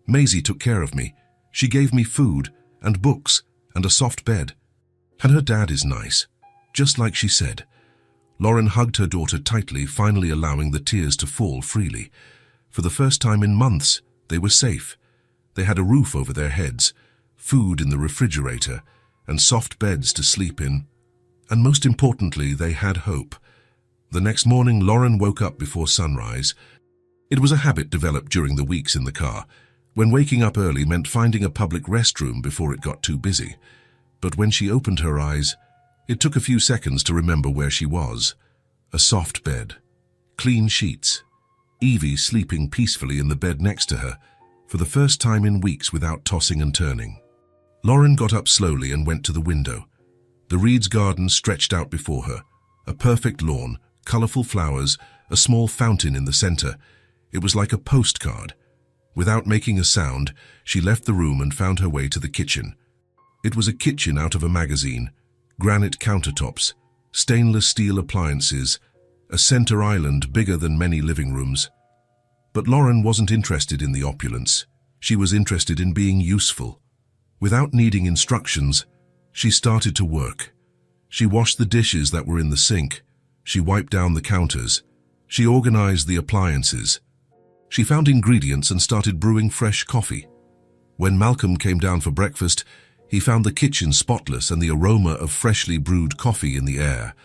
"Maisie took care of me. She gave me food and books and a soft bed. And her dad is nice, just like she said." Lauren hugged her daughter tightly, finally allowing the tears to fall freely. For the first time in months, they were safe. They had a roof over their heads, food in the refrigerator, and soft beds to sleep in. And most importantly, they had hope. The next morning, Lauren woke up before sunrise. It was a habit developed during the weeks in the car, when waking up early meant finding a public restroom before it got too busy. But when she opened her eyes, it took a few seconds to remember where she was. A soft bed, clean sheets, Evie sleeping peacefully in the bed next to her, for the first time in weeks without tossing and turning. Lauren got up slowly and went to the window. The Reed's garden stretched out before her, a perfect lawn, colorful flowers, a small fountain in the center. It was like a postcard. Without making a sound, she left the room and found her way to the kitchen. It was a kitchen out of a magazine, granite countertops, stainless steel appliances, a center island bigger than many living rooms. But Lauren wasn't interested in the opulence. She was interested in being useful. Without needing instructions, she started to work. She washed the dishes that were in the sink. She wiped down the counters. She organized the appliances. She found ingredients and started brewing fresh coffee. When Malcolm came down for breakfast, he found the kitchen spotless and the aroma of freshly brewed coffee in the air.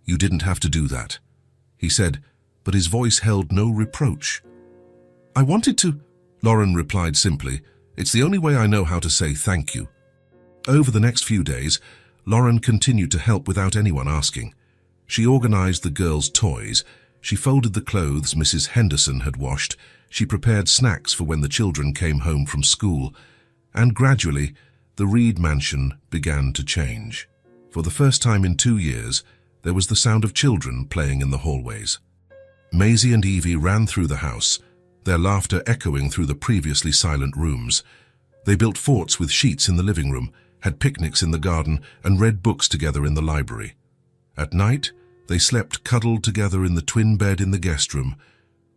"You didn't have to do that," he said, but his voice held no reproach. "I wanted to," Lauren replied simply. "It's the only way I know how to say thank you." Over the next few days, Lauren continued to help without anyone asking. She organized the girls' toys. She folded the clothes Mrs. Henderson had washed. She prepared snacks for when the children came home from school. And gradually, the Reed mansion began to change. For the first time in 2 years, there was the sound of children playing in the hallways. Maisie and Evie ran through the house, their laughter echoing through the previously silent rooms. They built forts with sheets in the living room, had picnics in the garden, and read books together in the library. At night, they slept cuddled together in the twin bed in the guest room,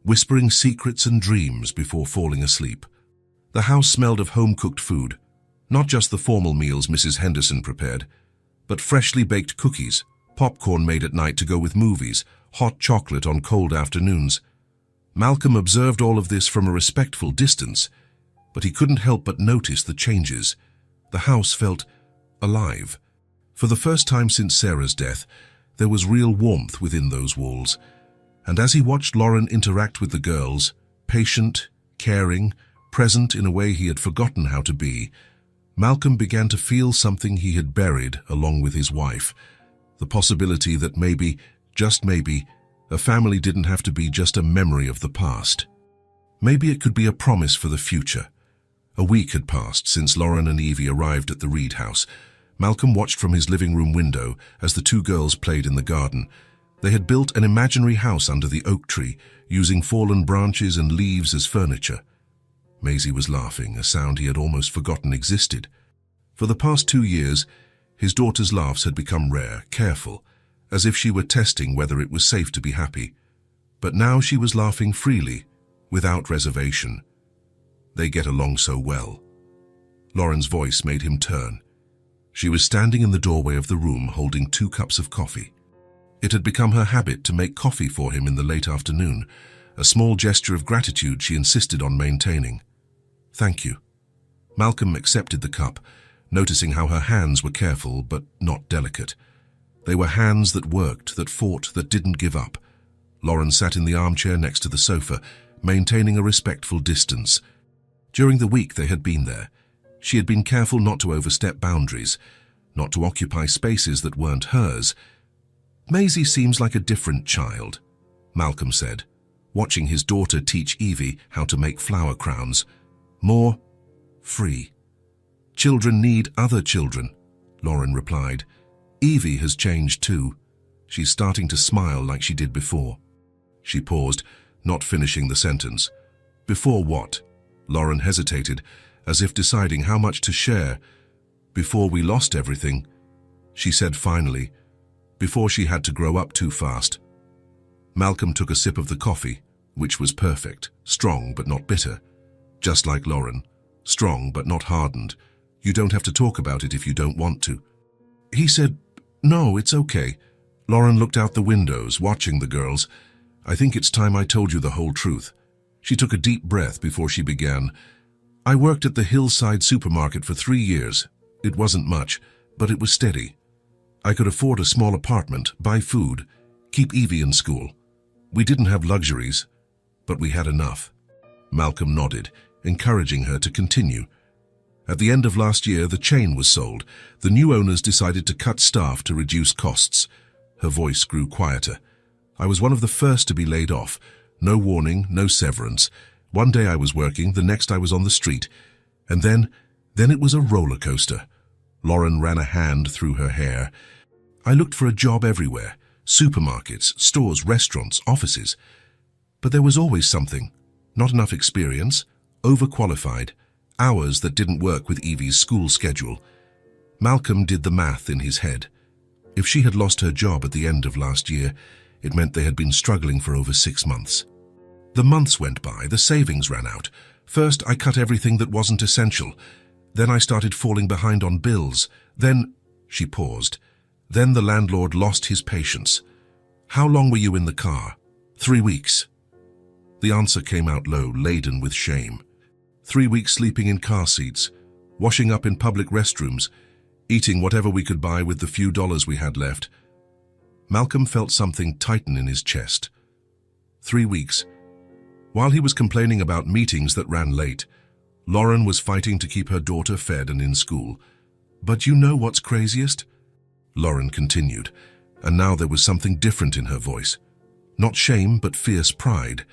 whispering secrets and dreams before falling asleep. The house smelled of home-cooked food, not just the formal meals Mrs. Henderson prepared, but freshly baked cookies, popcorn made at night to go with movies, hot chocolate on cold afternoons. Malcolm observed all of this from a respectful distance, but he couldn't help but notice the changes. The house felt alive. For the first time since Sarah's death, there was real warmth within those walls. And as he watched Lauren interact with the girls, patient, caring, present in a way he had forgotten how to be, Malcolm began to feel something he had buried along with his wife. The possibility that maybe, just maybe, a family didn't have to be just a memory of the past. Maybe it could be a promise for the future. A week had passed since Lauren and Evie arrived at the Reed house. Malcolm watched from his living room window as the two girls played in the garden. They had built an imaginary house under the oak tree, using fallen branches and leaves as furniture. Maisie was laughing, a sound he had almost forgotten existed. For the past 2 years, his daughter's laughs had become rare, careful, as if she were testing whether it was safe to be happy. But now she was laughing freely, without reservation. They get along so well. Lauren's voice made him turn. She was standing in the doorway of the room holding 2 cups of coffee. It had become her habit to make coffee for him in the late afternoon, a small gesture of gratitude she insisted on maintaining. "Thank you." Malcolm accepted the cup, noticing how her hands were careful but not delicate. They were hands that worked, that fought, that didn't give up. Lauren sat in the armchair next to the sofa, maintaining a respectful distance. During the week they had been there, she had been careful not to overstep boundaries, not to occupy spaces that weren't hers. "Maisie seems like a different child," Malcolm said, watching his daughter teach Evie how to make flower crowns. "More free." "Children need other children," Lauren replied. "Evie has changed too. She's starting to smile like she did before." She paused, not finishing the sentence. "Before what?" Lauren hesitated, as if deciding how much to share. "Before we lost everything," she said finally. "Before she had to grow up too fast." Malcolm took a sip of the coffee, which was perfect, strong but not bitter. Just like Lauren, strong but not hardened. "You don't have to talk about it if you don't want to." He said, "No, it's okay." Lauren looked out the windows, watching the girls. "I think it's time I told you the whole truth." She took a deep breath before she began. "I worked at the Hillside supermarket for 3 years. It wasn't much, but it was steady. I could afford a small apartment, buy food, keep Evie in school. We didn't have luxuries, but we had enough." Malcolm nodded, encouraging her to continue. "At the end of last year, the chain was sold. The new owners decided to cut staff to reduce costs." Her voice grew quieter. "I was one of the first to be laid off. No warning, no severance. One day I was working, the next I was on the street. And then it was a roller coaster." Lauren ran a hand through her hair. "I looked for a job everywhere. Supermarkets, stores, restaurants, offices. But there was always something. Not enough experience, overqualified, hours that didn't work with Evie's school schedule." Malcolm did the math in his head. If she had lost her job at the end of last year, it meant they had been struggling for over 6 months. The months went by, the savings ran out. First, I cut everything that wasn't essential. Then I started falling behind on bills. Then, she paused. Then the landlord lost his patience. "How long were you in the car?" 3 weeks. The answer came out low, laden with shame. 3 weeks sleeping in car seats, washing up in public restrooms, eating whatever we could buy with the few dollars we had left. Malcolm felt something tighten in his chest. 3 weeks. While he was complaining about meetings that ran late, Lauren was fighting to keep her daughter fed and in school. "But you know what's craziest?" Lauren continued, and now there was something different in her voice. Not shame, but fierce pride.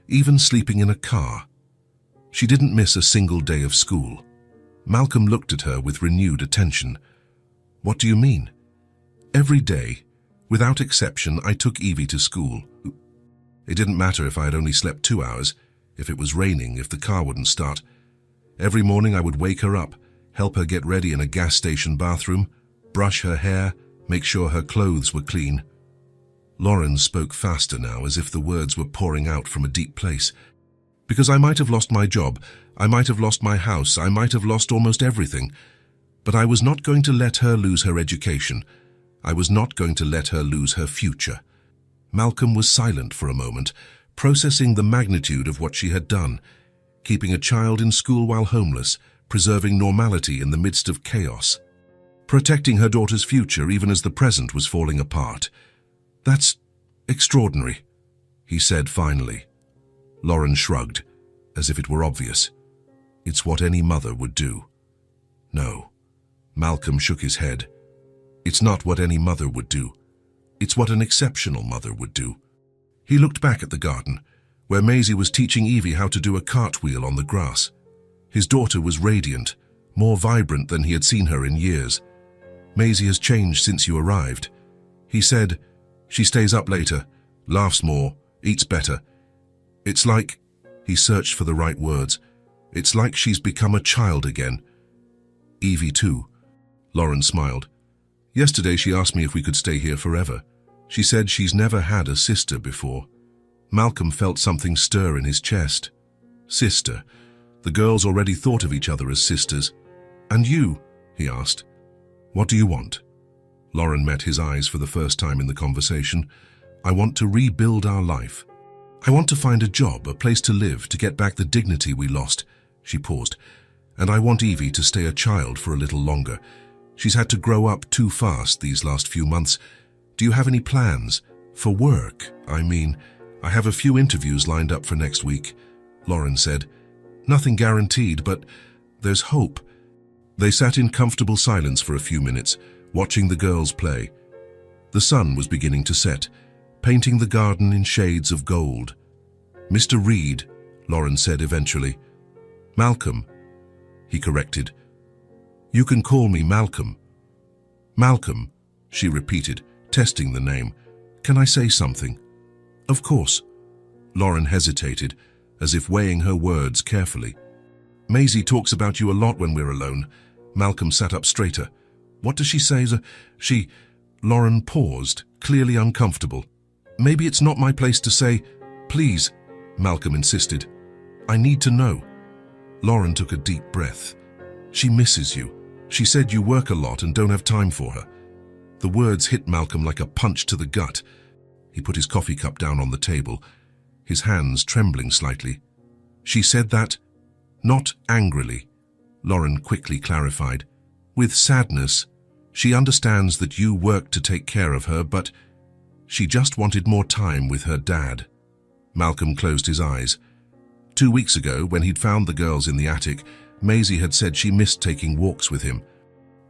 Even sleeping in a car. She didn't miss a single day of school. Malcolm looked at her with renewed attention. "What do you mean?" "Every day, without exception, I took Evie to school. It didn't matter if I had only slept 2 hours, if it was raining, if the car wouldn't start. Every morning I would wake her up, help her get ready in a gas station bathroom, brush her hair, make sure her clothes were clean." Lauren spoke faster now, as if the words were pouring out from a deep place. "Because I might have lost my job, I might have lost my house, I might have lost almost everything. But I was not going to let her lose her education. I was not going to let her lose her future." Malcolm was silent for a moment, processing the magnitude of what she had done, keeping a child in school while homeless, preserving normality in the midst of chaos, protecting her daughter's future even as the present was falling apart. "That's extraordinary," he said finally. Lauren shrugged, as if it were obvious. "It's what any mother would do." "No." Malcolm shook his head. "It's not what any mother would do. It's what an exceptional mother would do." He looked back at the garden, where Maisie was teaching Evie how to do a cartwheel on the grass. His daughter was radiant, more vibrant than he had seen her in years. "Maisie has changed since you arrived," he said. "She stays up later, laughs more, eats better. It's like," he searched for the right words, "it's like she's become a child again." "Evie too," Lauren smiled. "Yesterday she asked me if we could stay here forever. She said she's never had a sister before." Malcolm felt something stir in his chest. Sister. The girls already thought of each other as sisters. "And you?" he asked. "What do you want?" Lauren met his eyes for the first time in the conversation. "I want to rebuild our life. I want to find a job, a place to live, to get back the dignity we lost." She paused. "And I want Evie to stay a child for a little longer. She's had to grow up too fast these last few months. Do you have any plans? For work, I mean. I have a few interviews lined up for next week," Lauren said. "Nothing guaranteed, but there's hope." They sat in comfortable silence for a few minutes, watching the girls play. The sun was beginning to set, painting the garden in shades of gold. "Mr. Reed," Lauren said eventually. "Malcolm," he corrected. "You can call me Malcolm." "Malcolm," she repeated, testing the name. "Can I say something?" "Of course." Lauren hesitated, as if weighing her words carefully. "Maisie talks about you a lot when we're alone." Malcolm sat up straighter. "What does she say? She..." Lauren paused, clearly uncomfortable. "Maybe it's not my place to say." "Please," Malcolm insisted. "I need to know." Lauren took a deep breath. "She misses you. She said you work a lot and don't have time for her." The words hit Malcolm like a punch to the gut. He put his coffee cup down on the table, his hands trembling slightly. "She said that?" "Not angrily," Lauren quickly clarified. "With sadness. She understands that you work to take care of her, but she just wanted more time with her dad." Malcolm closed his eyes. 2 weeks ago, when he'd found the girls in the attic, Maisie had said she missed taking walks with him.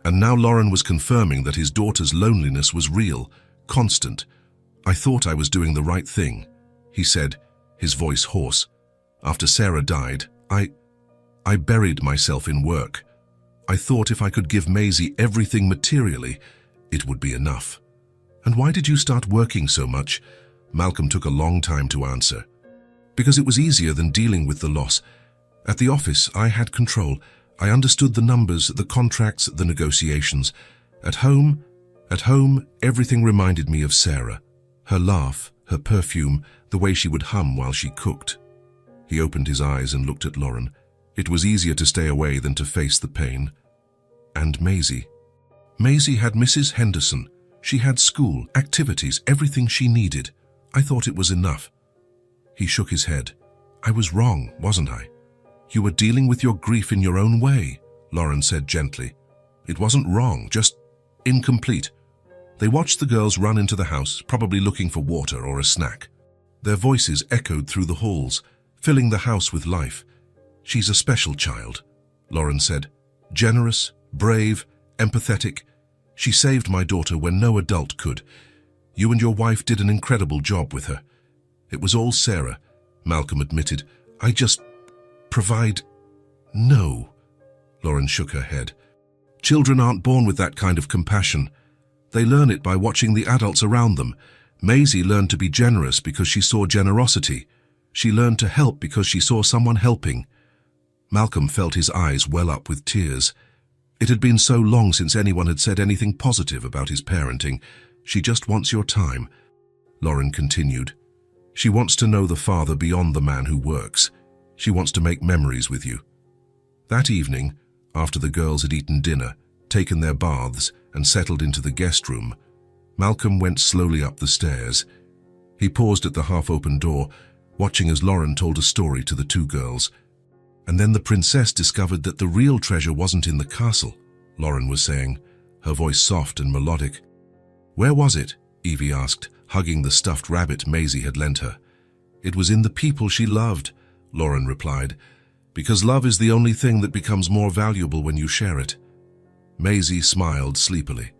And now Lauren was confirming that his daughter's loneliness was real, constant. "I thought I was doing the right thing," he said, his voice hoarse. "After Sarah died, I buried myself in work. I thought if I could give Maisie everything materially, it would be enough." "And why did you start working so much?" Malcolm took a long time to answer. "Because it was easier than dealing with the loss. At the office, I had control. I understood the numbers, the contracts, the negotiations. At home, everything reminded me of Sarah. Her laugh, her perfume, the way she would hum while she cooked." He opened his eyes and looked at Lauren. It was easier to stay away than to face the pain. "And Maisie?" "Maisie had Mrs. Henderson. She had school, activities, everything she needed. I thought it was enough." He shook his head. "I was wrong, wasn't I?" "You were dealing with your grief in your own way," Lauren said gently. "It wasn't wrong, just incomplete." They watched the girls run into the house, probably looking for water or a snack. Their voices echoed through the halls, filling the house with life. "She's a special child," Lauren said. "Generous, brave, empathetic. She saved my daughter when no adult could. You and your wife did an incredible job with her." "It was all Sarah," Malcolm admitted. "I just provide..." "No," Lauren shook her head. "Children aren't born with that kind of compassion. They learn it by watching the adults around them. Maisie learned to be generous because she saw generosity. She learned to help because she saw someone helping." Malcolm felt his eyes well up with tears. It had been so long since anyone had said anything positive about his parenting. "She just wants your time," Lauren continued. "She wants to know the father beyond the man who works. She wants to make memories with you." That evening, after the girls had eaten dinner, taken their baths, and settled into the guest room, Malcolm went slowly up the stairs. He paused at the half-open door, watching as Lauren told a story to the two girls. "And then the princess discovered that the real treasure wasn't in the castle," Lauren was saying, her voice soft and melodic. "Where was it?" Evie asked, hugging the stuffed rabbit Maisie had lent her. "It was in the people she loved," Lauren replied, "because love is the only thing that becomes more valuable when you share it." Maisie smiled sleepily.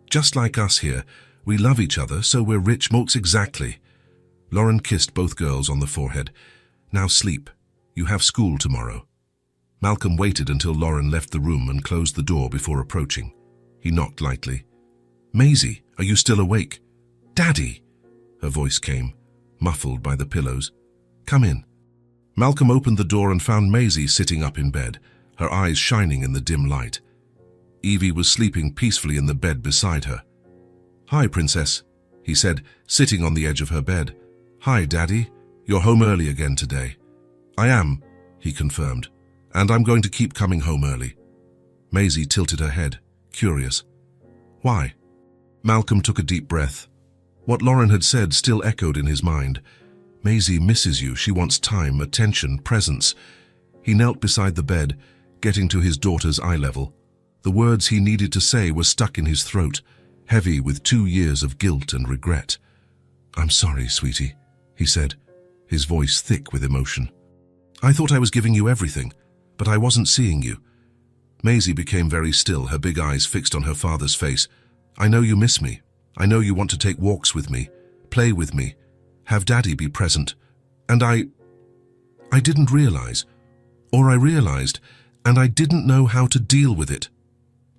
"Just like us here, we love each other, so we're rich molks exactly." Lauren kissed both girls on the forehead. "Now sleep. You have school tomorrow." Malcolm waited until Lauren left the room and closed the door before approaching. He knocked lightly. "Maisie, are you still awake?" "Daddy!" Her voice came, muffled by the pillows. "Come in." Malcolm opened the door and found Maisie sitting up in bed, her eyes shining in the dim light. Evie was sleeping peacefully in the bed beside her. "Hi, Princess," he said, sitting on the edge of her bed. "Hi, Daddy. You're home early again today." "I am," he confirmed, "and I'm going to keep coming home early." Maisie tilted her head, curious. "Why?" Malcolm took a deep breath. What Lauren had said still echoed in his mind. Maisie misses you. She wants time, attention, presence. He knelt beside the bed, getting to his daughter's eye level. The words he needed to say were stuck in his throat, heavy with 2 years of guilt and regret. "I'm sorry, sweetie," he said, his voice thick with emotion. "I thought I was giving you everything, but I wasn't seeing you." Maisie became very still, her big eyes fixed on her father's face. "I know you miss me. I know you want to take walks with me, play with me, have Daddy be present. And I didn't realize, or I realized, and I didn't know how to deal with it."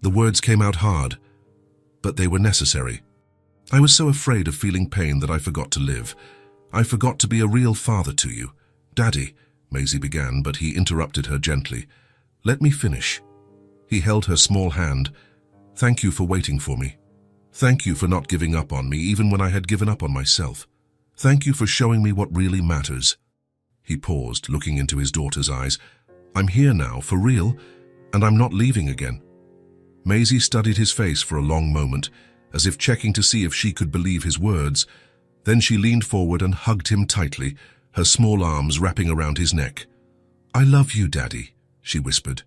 The words came out hard, but they were necessary. "I was so afraid of feeling pain that I forgot to live. I forgot to be a real father to you." "Daddy," Maisie began, but he interrupted her gently. "Let me finish." He held her small hand. "Thank you for waiting for me. Thank you for not giving up on me even when I had given up on myself. Thank you for showing me what really matters." He paused, looking into his daughter's eyes. "I'm here now, for real, and I'm not leaving again." Maisie studied his face for a long moment, as if checking to see if she could believe his words. Then she leaned forward and hugged him tightly, her small arms wrapping around his neck. "I love you, Daddy," she whispered.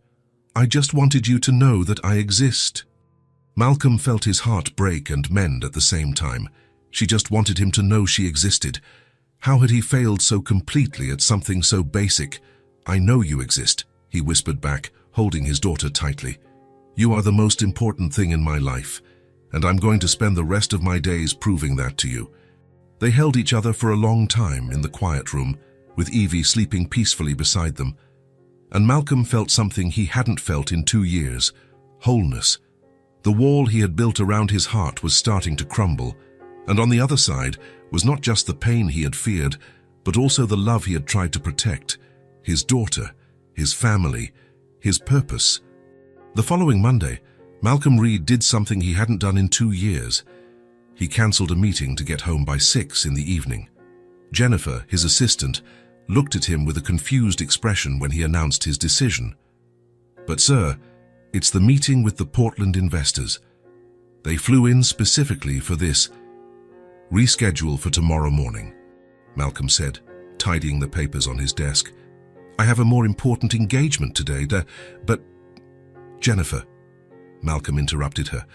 "I just wanted you to know that I exist." Malcolm felt his heart break and mend at the same time. She just wanted him to know she existed. How had he failed so completely at something so basic? "I know you exist," he whispered back, holding his daughter tightly. "You are the most important thing in my life, and I'm going to spend the rest of my days proving that to you." They held each other for a long time in the quiet room, with Evie sleeping peacefully beside them. And Malcolm felt something he hadn't felt in 2 years: wholeness. The wall he had built around his heart was starting to crumble, and on the other side was not just the pain he had feared, but also the love he had tried to protect, his daughter, his family, his purpose. The following Monday, Malcolm Reed did something he hadn't done in 2 years. He cancelled a meeting to get home by 6 in the evening. Jennifer, his assistant, looked at him with a confused expression when he announced his decision. "But sir, it's the meeting with the Portland investors. They flew in specifically for this. Reschedule for tomorrow morning," Malcolm said, tidying the papers on his desk. "I have a more important engagement today, but—" "Jennifer," Malcolm interrupted her,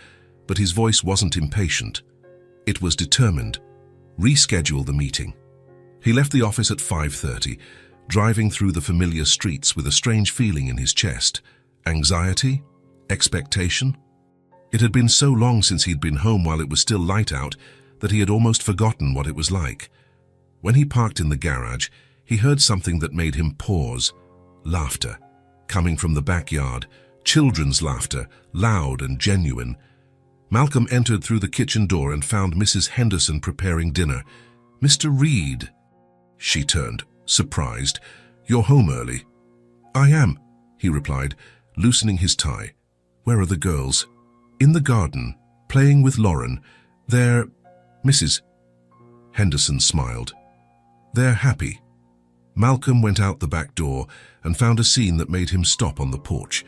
but his voice wasn't impatient. It was determined. "Reschedule the meeting." He left the office at 5:30, driving through the familiar streets with a strange feeling in his chest. Anxiety? Expectation? It had been so long since he'd been home while it was still light out that he had almost forgotten what it was like. When he parked in the garage, he heard something that made him pause. Laughter, coming from the backyard, children's laughter, loud and genuine. Malcolm entered through the kitchen door and found Mrs. Henderson preparing dinner. "Mr. Reed." She turned, surprised. "You're home early." "I am," he replied, loosening his tie. "Where are the girls?" "In the garden, playing with Lauren. They're—" "Mrs." Henderson smiled. "They're happy." Malcolm went out the back door and found a scene that made him stop on the porch.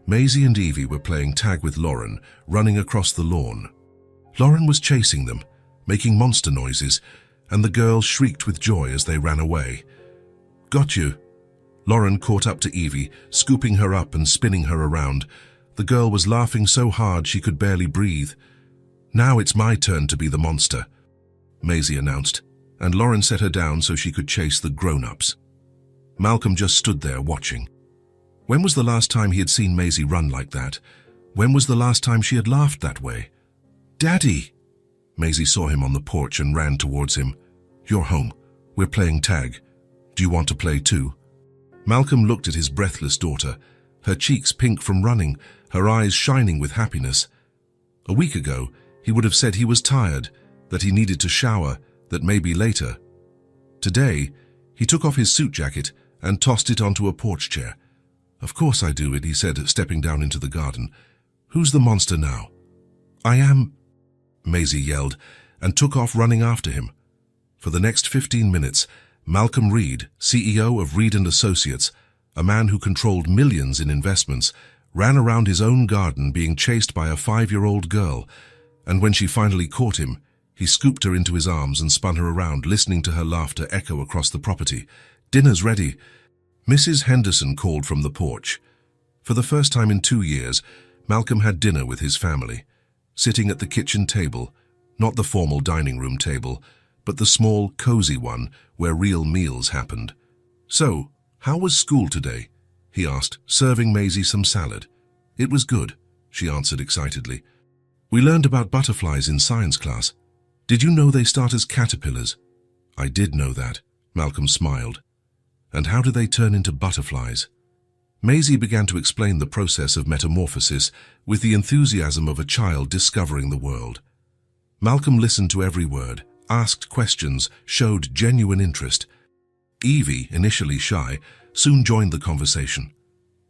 Maisie and Evie were playing tag with Lauren, running across the lawn. Lauren was chasing them, making monster noises, and the girls shrieked with joy as they ran away. "Got you." Lauren caught up to Evie, scooping her up and spinning her around. The girl was laughing so hard she could barely breathe. "Now it's my turn to be the monster," Maisie announced, and Lauren set her down so she could chase the grown-ups. Malcolm just stood there watching. When was the last time he had seen Maisie run like that? When was the last time she had laughed that way? "Daddy!" Maisie saw him on the porch and ran towards him. "You're home. We're playing tag. Do you want to play too?" Malcolm looked at his breathless daughter, her cheeks pink from running, her eyes shining with happiness. A week ago, he would have said he was tired, that he needed to shower, that maybe later. Today, he took off his suit jacket and tossed it onto a porch chair. "Of course I do it," he said, stepping down into the garden. "Who's the monster now?" "I am," Maisie yelled, and took off running after him. For the next 15 minutes, Malcolm Reed, CEO of Reed & Associates, a man who controlled millions in investments, ran around his own garden being chased by a 5-year-old girl, and when she finally caught him, he scooped her into his arms and spun her around, listening to her laughter echo across the property. "Dinner's ready." Mrs. Henderson called from the porch. For the first time in 2 years, Malcolm had dinner with his family, sitting at the kitchen table, not the formal dining room table, but the small, cozy one where real meals happened. "So, how was school today?" he asked, serving Maisie some salad. "It was good," she answered excitedly. "We learned about butterflies in science class. Did you know they start as caterpillars?" "I did know that," Malcolm smiled. "And how do they turn into butterflies?" Maisie began to explain the process of metamorphosis with the enthusiasm of a child discovering the world. Malcolm listened to every word, asked questions, showed genuine interest. Evie, initially shy, soon joined the conversation.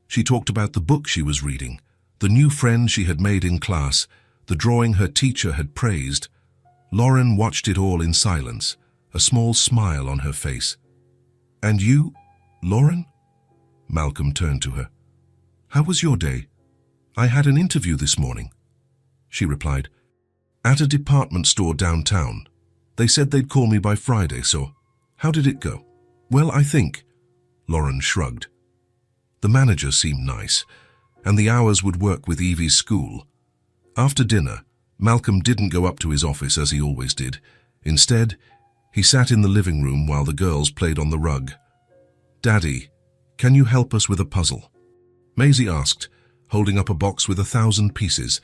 She talked about the book she was reading, the new friend she had made in class, the drawing her teacher had praised. Lauren watched it all in silence, a small smile on her face. "And you, Lauren?" Malcolm turned to her. "How was your day?" "I had an interview this morning," she replied. "At a department store downtown. They said they'd call me by Friday, so how did it go?" "Well, I think," Lauren shrugged. "The manager seemed nice, and the hours would work with Evie's school." After dinner, Malcolm didn't go up to his office as he always did. Instead, he sat in the living room while the girls played on the rug. "Daddy, can you help us with a puzzle?" Maisie asked, holding up a box with 1,000 pieces.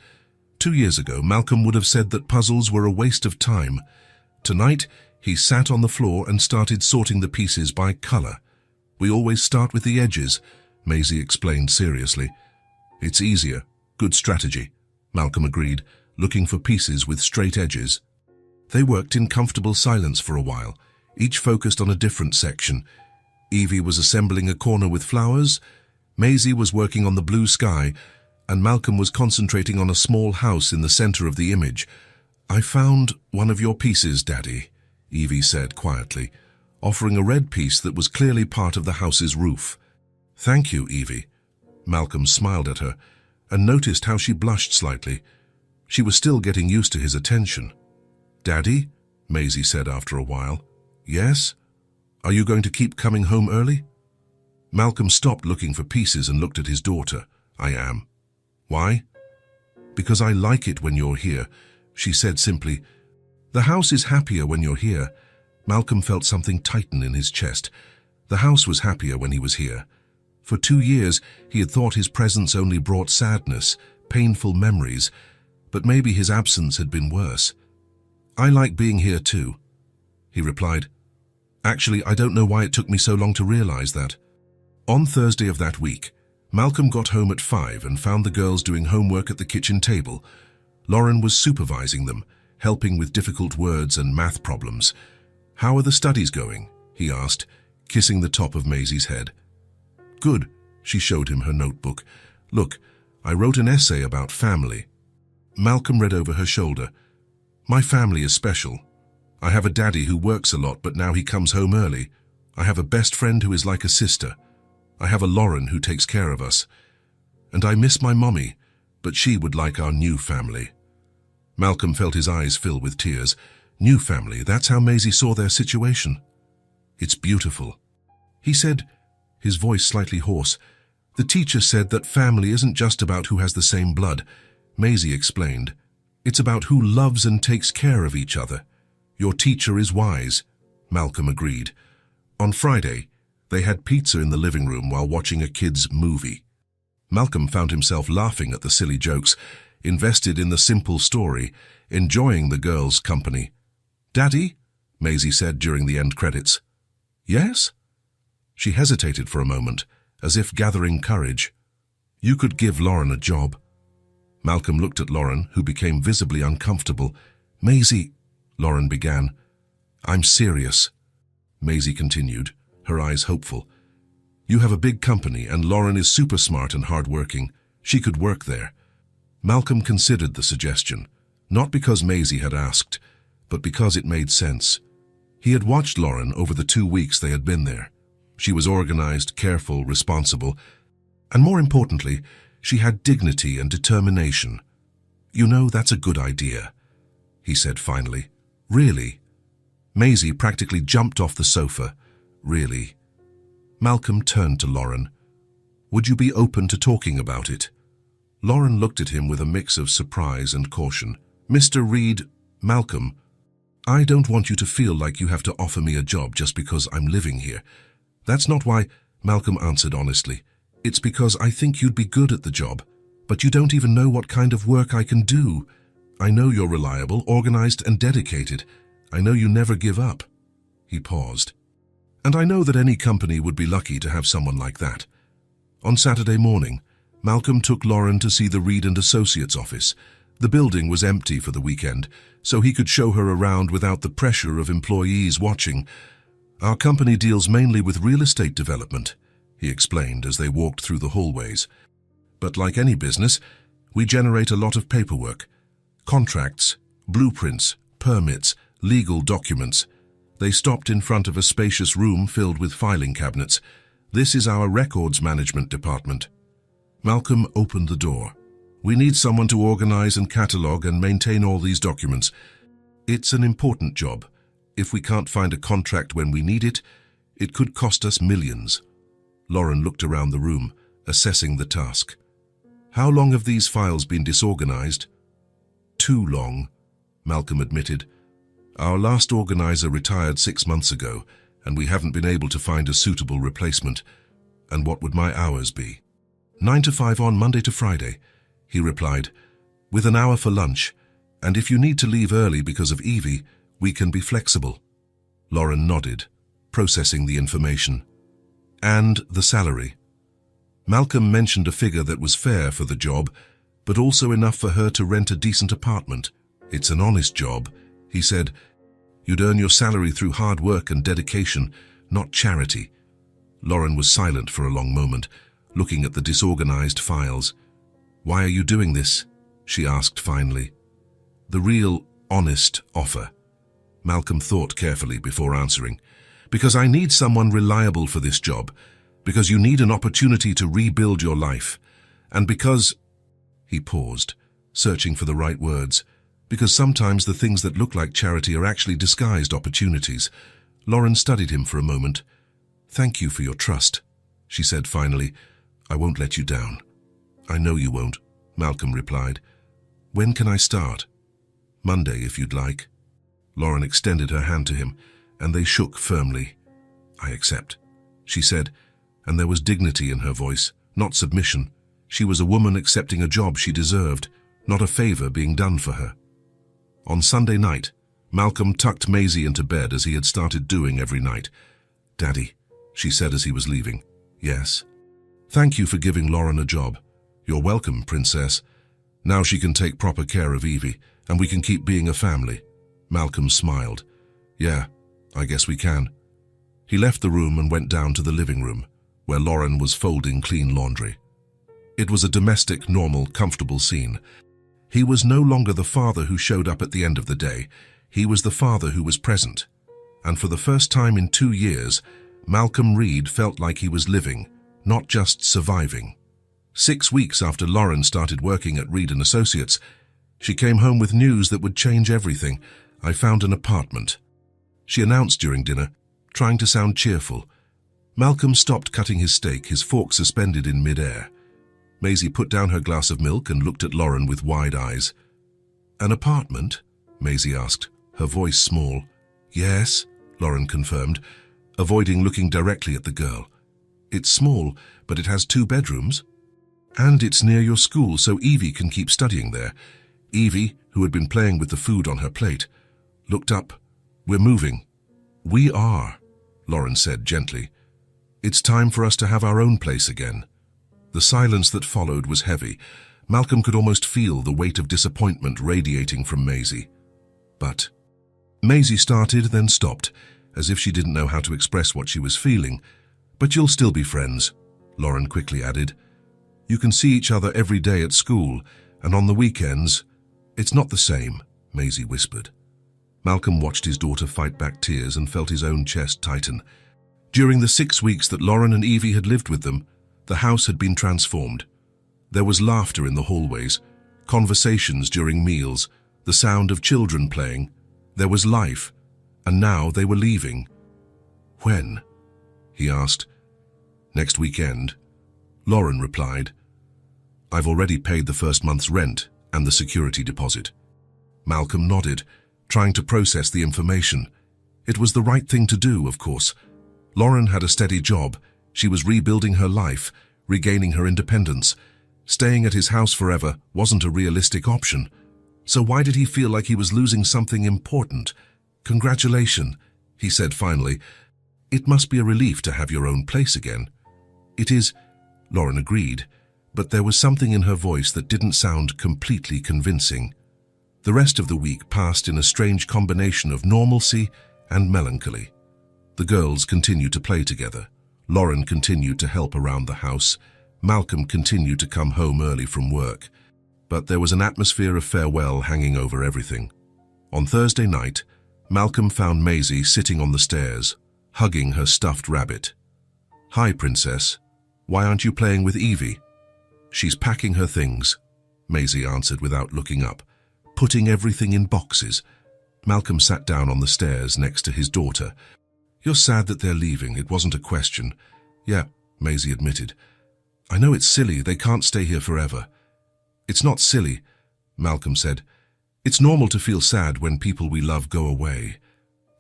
2 years ago, Malcolm would have said that puzzles were a waste of time. Tonight, he sat on the floor and started sorting the pieces by color. "We always start with the edges," Maisie explained seriously. "It's easier. Good strategy," Malcolm agreed, looking for pieces with straight edges. They worked in comfortable silence for a while, each focused on a different section. Evie was assembling a corner with flowers, Maisie was working on the blue sky, and Malcolm was concentrating on a small house in the center of the image. "I found one of your pieces, Daddy," Evie said quietly, offering a red piece that was clearly part of the house's roof. "Thank you, Evie." Malcolm smiled at her and noticed how she blushed slightly. She was still getting used to his attention. "Daddy?" Maisie said after a while. "Yes? Are you going to keep coming home early?" Malcolm stopped looking for pieces and looked at his daughter. "I am." "Why?" "Because I like it when you're here," she said simply. "The house is happier when you're here." Malcolm felt something tighten in his chest. The house was happier when he was here. For 2 years, he had thought his presence only brought sadness, painful memories, but maybe his absence had been worse. "I like being here too," he replied. "Actually, I don't know why it took me so long to realize that." On Thursday of that week, Malcolm got home at 5 and found the girls doing homework at the kitchen table. Lauren was supervising them, helping with difficult words and math problems. "How are the studies going?" he asked, kissing the top of Maisie's head. "Good," she showed him her notebook. "Look, I wrote an essay about family." Malcolm read over her shoulder. "My family is special. I have a daddy who works a lot, but now he comes home early. I have a best friend who is like a sister. I have a Lauren who takes care of us. And I miss my mommy, but she would like our new family." Malcolm felt his eyes fill with tears. New family, that's how Maisie saw their situation. "It's beautiful," he said, his voice slightly hoarse. "The teacher said that family isn't just about who has the same blood." Maisie explained. "It's about who loves and takes care of each other." "Your teacher is wise," Malcolm agreed. On Friday, they had pizza in the living room while watching a kids' movie. Malcolm found himself laughing at the silly jokes, invested in the simple story, enjoying the girls' company. "Daddy?" Maisie said during the end credits. "Yes?" She hesitated for a moment, as if gathering courage. "You could give Lauren a job." Malcolm looked at Lauren, who became visibly uncomfortable. "Maisie," Lauren began. "I'm serious," Maisie continued, her eyes hopeful. "You have a big company, and Lauren is super smart and hard-working. She could work there." Malcolm considered the suggestion, not because Maisie had asked, but because it made sense. He had watched Lauren over the 2 weeks they had been there. She was organized, careful, responsible, and more importantly, she had dignity and determination. "You know, that's a good idea," he said finally. "Really?" Maisie practically jumped off the sofa. "Really?" Malcolm turned to Lauren. "Would you be open to talking about it?" Lauren looked at him with a mix of surprise and caution. "Mr. Reed, Malcolm, I don't want you to feel like you have to offer me a job just because I'm living here. That's not why," Malcolm answered honestly. "It's because I think you'd be good at the job, but you don't even know what kind of work I can do. I know you're reliable, organized, and dedicated. I know you never give up." He paused. "And I know that any company would be lucky to have someone like that." On Saturday morning, Malcolm took Lauren to see the Reed & Associates office. The building was empty for the weekend, so he could show her around without the pressure of employees watching. "Our company deals mainly with real estate development," he explained as they walked through the hallways. "But like any business, we generate a lot of paperwork. Contracts, blueprints, permits, legal documents." They stopped in front of a spacious room filled with filing cabinets. "This is our records management department." Malcolm opened the door. "We need someone to organize and catalog and maintain all these documents. It's an important job. If we can't find a contract when we need it, it could cost us millions." Lauren looked around the room, assessing the task. "How long have these files been disorganized?" "Too long," Malcolm admitted. "Our last organizer retired 6 months ago, and we haven't been able to find a suitable replacement. And what would my hours be?" 9 to 5 on Monday to Friday, he replied, "with an hour for lunch. And if you need to leave early because of Evie, we can be flexible." Lauren nodded, processing the information. "And the salary?" Malcolm mentioned a figure that was fair for the job, but also enough for her to rent a decent apartment. "It's an honest job," he said. "You'd earn your salary through hard work and dedication, not charity." Lauren was silent for a long moment, looking at the disorganized files. "Why are you doing this?" she asked finally. "The real, honest offer." Malcolm thought carefully before answering. "Because I need someone reliable for this job. Because you need an opportunity to rebuild your life. And because—" He paused, searching for the right words. "Because sometimes the things that look like charity are actually disguised opportunities." Lauren studied him for a moment. "Thank you for your trust," she said finally. "I won't let you down." "I know you won't," Malcolm replied. "When can I start?" "Monday, if you'd like." Lauren extended her hand to him, and they shook firmly. "I accept," she said, and there was dignity in her voice, not submission. She was a woman accepting a job she deserved, not a favor being done for her. On Sunday night, Malcolm tucked Maisie into bed as he had started doing every night. "Daddy," she said as he was leaving. "Yes?" "Thank you for giving Lauren a job." "You're welcome, Princess. Now she can take proper care of Evie, and we can keep being a family." Malcolm smiled. "Yeah, I guess we can." He left the room and went down to the living room, where Lauren was folding clean laundry. It was a domestic, normal, comfortable scene. He was no longer the father who showed up at the end of the day. He was the father who was present. And for the first time in 2 years, Malcolm Reed felt like he was living, not just surviving. 6 weeks after Lauren started working at Reed & Associates, she came home with news that would change everything. "I found an apartment," she announced during dinner, trying to sound cheerful. Malcolm stopped cutting his steak, his fork suspended in mid-air. Maisie put down her glass of milk and looked at Lauren with wide eyes. "An apartment?" Maisie asked, her voice small. "Yes," Lauren confirmed, avoiding looking directly at the girl. "It's small, but it has 2 bedrooms. And it's near your school, so Evie can keep studying there." Evie, who had been playing with the food on her plate, looked up. "We're moving." "We are," Lauren said gently. It's time for us to have our own place again." The silence that followed was heavy. Malcolm could almost feel the weight of disappointment radiating from Maisie. But Maisie started, then stopped, as if she didn't know how to express what she was feeling. "But you'll still be friends," Lauren quickly added. "You can see each other every day at school, and on the weekends." "It's not the same," Maisie whispered. Malcolm watched his daughter fight back tears and felt his own chest tighten. During the 6 weeks that Lauren and Evie had lived with them, the house had been transformed. There was laughter in the hallways, conversations during meals, the sound of children playing. There was life, and now they were leaving. "When?" he asked. "Next weekend," Lauren replied. "I've already paid the first month's rent and the security deposit." Malcolm nodded, trying to process the information. It was the right thing to do, of course. Lauren had a steady job. She was rebuilding her life, regaining her independence. Staying at his house forever wasn't a realistic option. So why did he feel like he was losing something important? "Congratulations," he said finally. "It must be a relief to have your own place again." "It is," Lauren agreed, but there was something in her voice that didn't sound completely convincing. The rest of the week passed in a strange combination of normalcy and melancholy. The girls continued to play together. Lauren continued to help around the house. Malcolm continued to come home early from work. But there was an atmosphere of farewell hanging over everything. On Thursday night, Malcolm found Maisie sitting on the stairs, hugging her stuffed rabbit. "Hi, Princess. Why aren't you playing with Evie?" "She's packing her things," Maisie answered without looking up, "putting everything in boxes." Malcolm sat down on the stairs next to his daughter. "You're sad that they're leaving. It wasn't a question." "Yeah," Maisie admitted. "I know it's silly. They can't stay here forever." "It's not silly," Malcolm said. "It's normal to feel sad when people we love go away.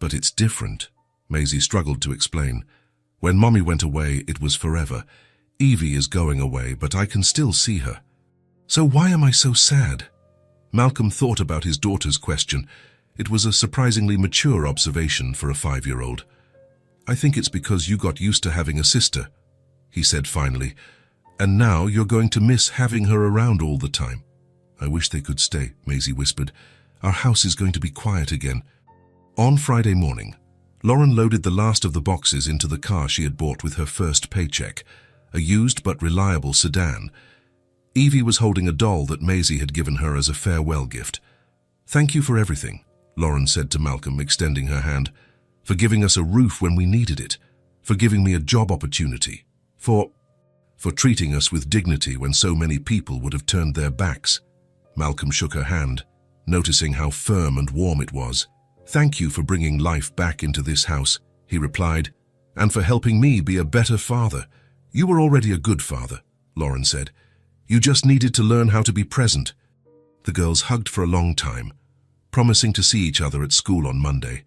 But it's different," Maisie struggled to explain. "When Mommy went away, it was forever. Evie is going away, but I can still see her." "So why am I so sad?" Malcolm thought about his daughter's question. It was a surprisingly mature observation for a 5-year-old. "I think it's because you got used to having a sister," he said finally. "And now you're going to miss having her around all the time." "I wish they could stay," Maisie whispered. "Our house is going to be quiet again." On Friday morning, Lauren loaded the last of the boxes into the car she had bought with her first paycheck, a used but reliable sedan. Evie was holding a doll that Maisie had given her as a farewell gift. "Thank you for everything," Lauren said to Malcolm, extending her hand. "For giving us a roof when we needed it, for giving me a job opportunity, for treating us with dignity when so many people would have turned their backs." Malcolm shook her hand, noticing how firm and warm it was. "Thank you for bringing life back into this house," he replied, "and for helping me be a better father." "You were already a good father," Lauren said. "You just needed to learn how to be present." The girls hugged for a long time, promising to see each other at school on Monday.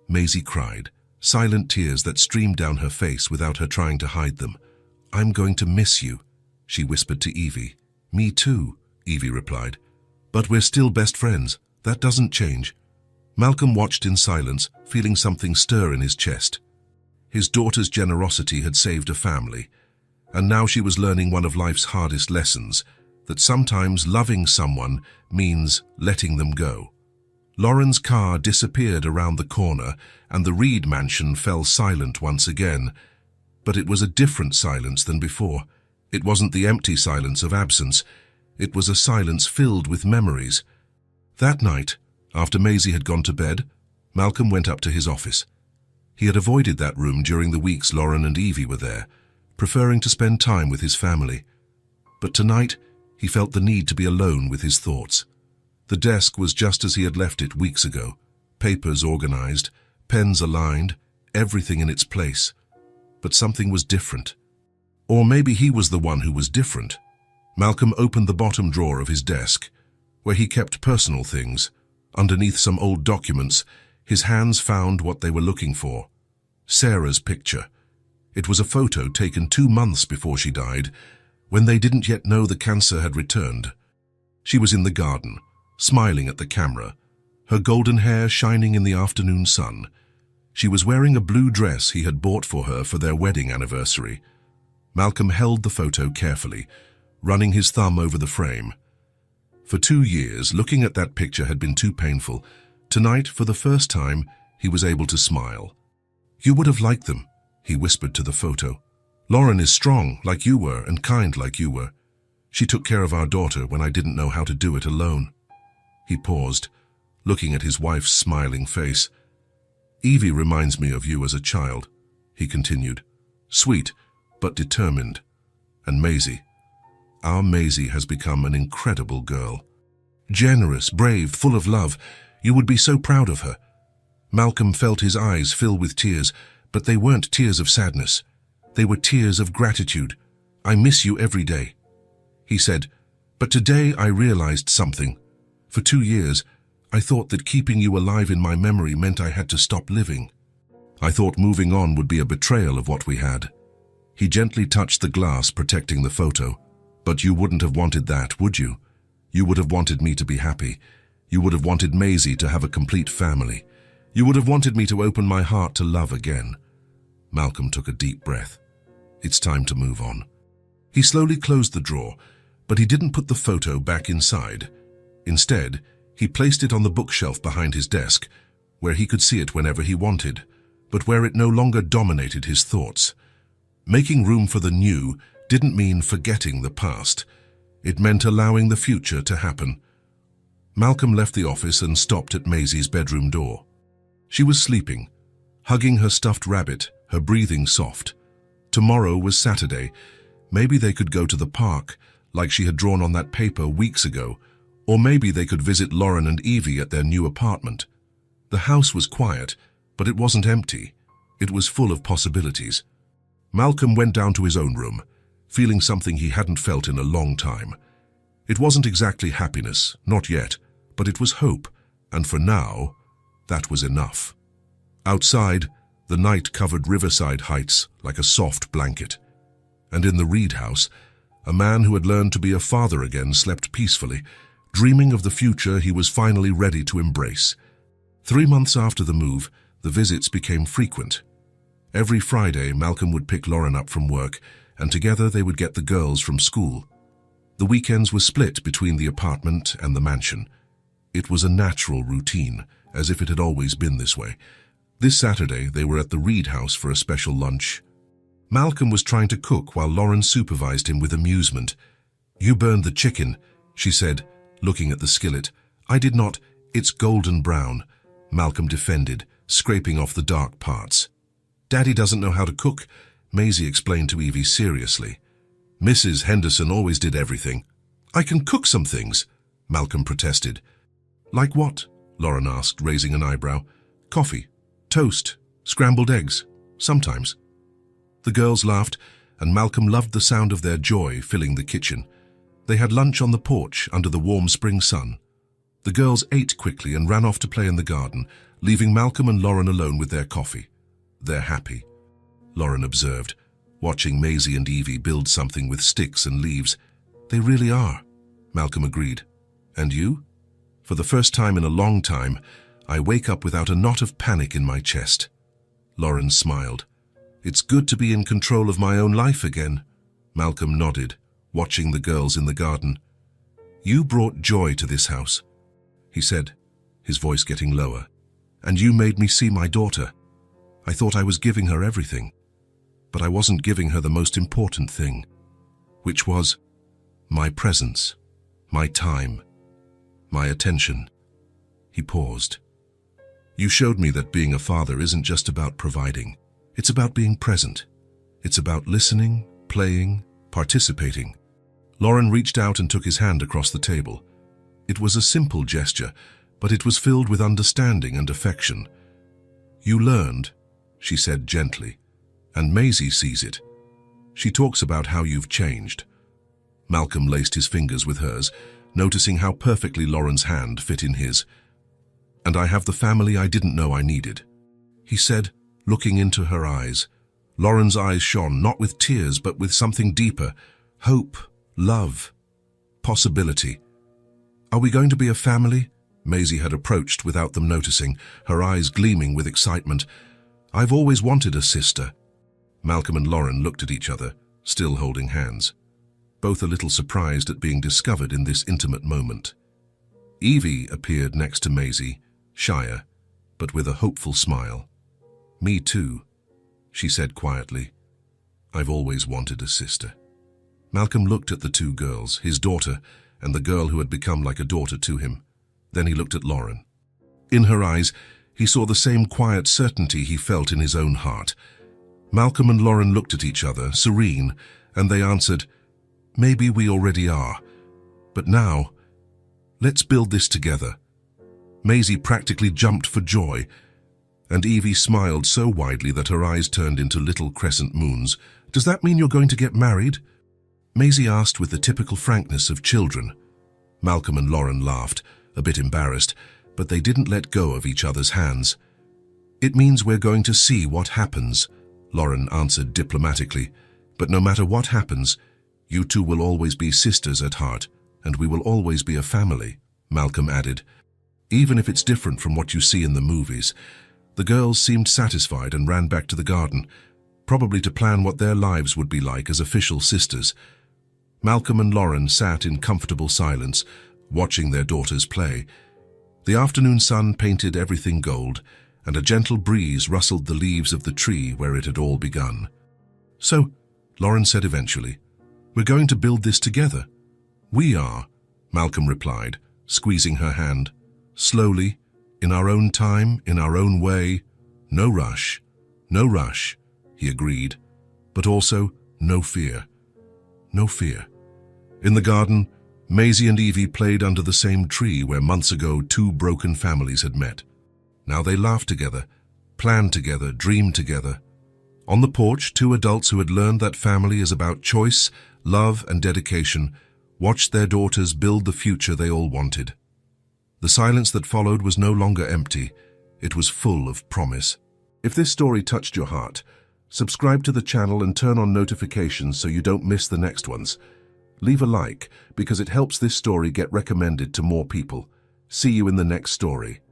Maisie cried, silent tears that streamed down her face without her trying to hide them. "I'm going to miss you," she whispered to Evie. "Me too," Evie replied. "But we're still best friends. That doesn't change." Malcolm watched in silence, feeling something stir in his chest. His daughter's generosity had saved a family, and now she was learning one of life's hardest lessons, that sometimes loving someone means letting them go. Lauren's car disappeared around the corner, and the Reed mansion fell silent once again. But it was a different silence than before. It wasn't the empty silence of absence. It was a silence filled with memories. That night, after Maisie had gone to bed, Malcolm went up to his office. He had avoided that room during the weeks Lauren and Evie were there, preferring to spend time with his family. But tonight, he felt the need to be alone with his thoughts. The desk was just as he had left it weeks ago, papers organized, pens aligned, everything in its place. But something was different. Or maybe he was the one who was different. Malcolm opened the bottom drawer of his desk, where he kept personal things. Underneath some old documents, his hands found what they were looking for. Sarah's picture. It was a photo taken 2 months before she died, when they didn't yet know the cancer had returned. She was in the garden, smiling at the camera, her golden hair shining in the afternoon sun. She was wearing a blue dress he had bought for her for their wedding anniversary. Malcolm held the photo carefully, running his thumb over the frame. For 2 years, looking at that picture had been too painful. Tonight, for the first time, he was able to smile. "You would have liked them," he whispered to the photo. "Lauren is strong, like you were, and kind like you were. She took care of our daughter when I didn't know how to do it alone." He paused, looking at his wife's smiling face. "Evie reminds me of you as a child," he continued. "Sweet, but determined. And Maisie. Our Maisie has become an incredible girl. Generous, brave, full of love. You would be so proud of her." Malcolm felt his eyes fill with tears, but they weren't tears of sadness. They were tears of gratitude. "I miss you every day," he said. "But today I realized something. For 2 years, I thought that keeping you alive in my memory meant I had to stop living. I thought moving on would be a betrayal of what we had." He gently touched the glass protecting the photo. "But you wouldn't have wanted that, would you? You would have wanted me to be happy. You would have wanted Maisie to have a complete family. You would have wanted me to open my heart to love again." Malcolm took a deep breath. It's time to move on. He slowly closed the drawer, but he didn't put the photo back inside. Instead, he placed it on the bookshelf behind his desk, where he could see it whenever he wanted, but where it no longer dominated his thoughts. Making room for the new didn't mean forgetting the past. It meant allowing the future to happen. Malcolm left the office and stopped at Maisie's bedroom door. She was sleeping, hugging her stuffed rabbit, her breathing soft. Tomorrow was Saturday. Maybe they could go to the park, like she had drawn on that paper weeks ago, or maybe they could visit Lauren and Evie at their new apartment. The house was quiet, but it wasn't empty. It was full of possibilities. Malcolm went down to his own room, feeling something he hadn't felt in a long time. It wasn't exactly happiness, not yet, but it was hope, and for now, that was enough. Outside, the night covered Riverside Heights like a soft blanket. And in the Reed house, a man who had learned to be a father again slept peacefully, dreaming of the future he was finally ready to embrace. 3 months after the move, the visits became frequent. Every Friday, Malcolm would pick Lauren up from work, and together they would get the girls from school. The weekends were split between the apartment and the mansion. It was a natural routine, as if it had always been this way. This Saturday, they were at the Reed house for a special lunch. Malcolm was trying to cook while Lauren supervised him with amusement. "You burned the chicken," she said, looking at the skillet. "I did not. It's golden brown," Malcolm defended, scraping off the dark parts. "Daddy doesn't know how to cook," Maisie explained to Evie seriously. "Mrs. Henderson always did everything." "I can cook some things," Malcolm protested. "Like what?" Lauren asked, raising an eyebrow. "Coffee, toast, scrambled eggs, sometimes." The girls laughed, and Malcolm loved the sound of their joy filling the kitchen. They had lunch on the porch under the warm spring sun. The girls ate quickly and ran off to play in the garden, leaving Malcolm and Lauren alone with their coffee. "They're happy," Lauren observed, watching Maisie and Evie build something with sticks and leaves. "They really are," Malcolm agreed. "And you?" "For the first time in a long time, I wake up without a knot of panic in my chest." Lauren smiled. "It's good to be in control of my own life again." Malcolm nodded, watching the girls in the garden. "You brought joy to this house," he said, his voice getting lower. "And you made me see my daughter. I thought I was giving her everything, but I wasn't giving her the most important thing, which was my presence, my time, my attention." He paused. "You showed me that being a father isn't just about providing. It's about being present. It's about listening, playing, participating." Lauren reached out and took his hand across the table. It was a simple gesture, but it was filled with understanding and affection. "You learned," she said gently, "and Maisie sees it. She talks about how you've changed." Malcolm laced his fingers with hers, noticing how perfectly Lauren's hand fit in his. "And I have the family I didn't know I needed," he said, looking into her eyes. Lauren's eyes shone, not with tears, but with something deeper: hope, love, possibility. "Are we going to be a family?" Maisie had approached without them noticing, her eyes gleaming with excitement. I've always wanted a sister. Malcolm and Lauren looked at each other, still holding hands, both a little surprised at being discovered in this intimate moment. Evie appeared next to Maisie, shyer, but with a hopeful smile. Me too, she said quietly. I've always wanted a sister. Malcolm looked at the two girls, his daughter and the girl who had become like a daughter to him. Then he looked at Lauren. In her eyes, he saw the same quiet certainty he felt in his own heart. Malcolm and Lauren looked at each other, serene, and they answered, maybe we already are, but now, let's build this together. Maisie practically jumped for joy, and Evie smiled so widely that her eyes turned into little crescent moons. Does that mean you're going to get married? Maisie asked with the typical frankness of children. Malcolm and Lauren laughed, a bit embarrassed, but they didn't let go of each other's hands. It means we're going to see what happens, Lauren answered diplomatically. But no matter what happens, you two will always be sisters at heart, and we will always be a family, Malcolm added. Even if it's different from what you see in the movies. The girls seemed satisfied and ran back to the garden, probably to plan what their lives would be like as official sisters. Malcolm and Lauren sat in comfortable silence, watching their daughters play. The afternoon sun painted everything gold, and a gentle breeze rustled the leaves of the tree where it had all begun. So, Lauren said eventually, we're going to build this together. We are, Malcolm replied, squeezing her hand. Slowly, in our own time, in our own way. No rush, he agreed, but also no fear. No fear. In the garden, Maisie and Evie played under the same tree where months ago two broken families had met. Now they laughed together, planned together, dreamed together. On the porch, two adults who had learned that family is about choice, love, and dedication watched their daughters build the future they all wanted. The silence that followed was no longer empty. It was full of promise. If this story touched your heart, subscribe to the channel and turn on notifications so you don't miss the next ones. Leave a like because it helps this story get recommended to more people. See you in the next story.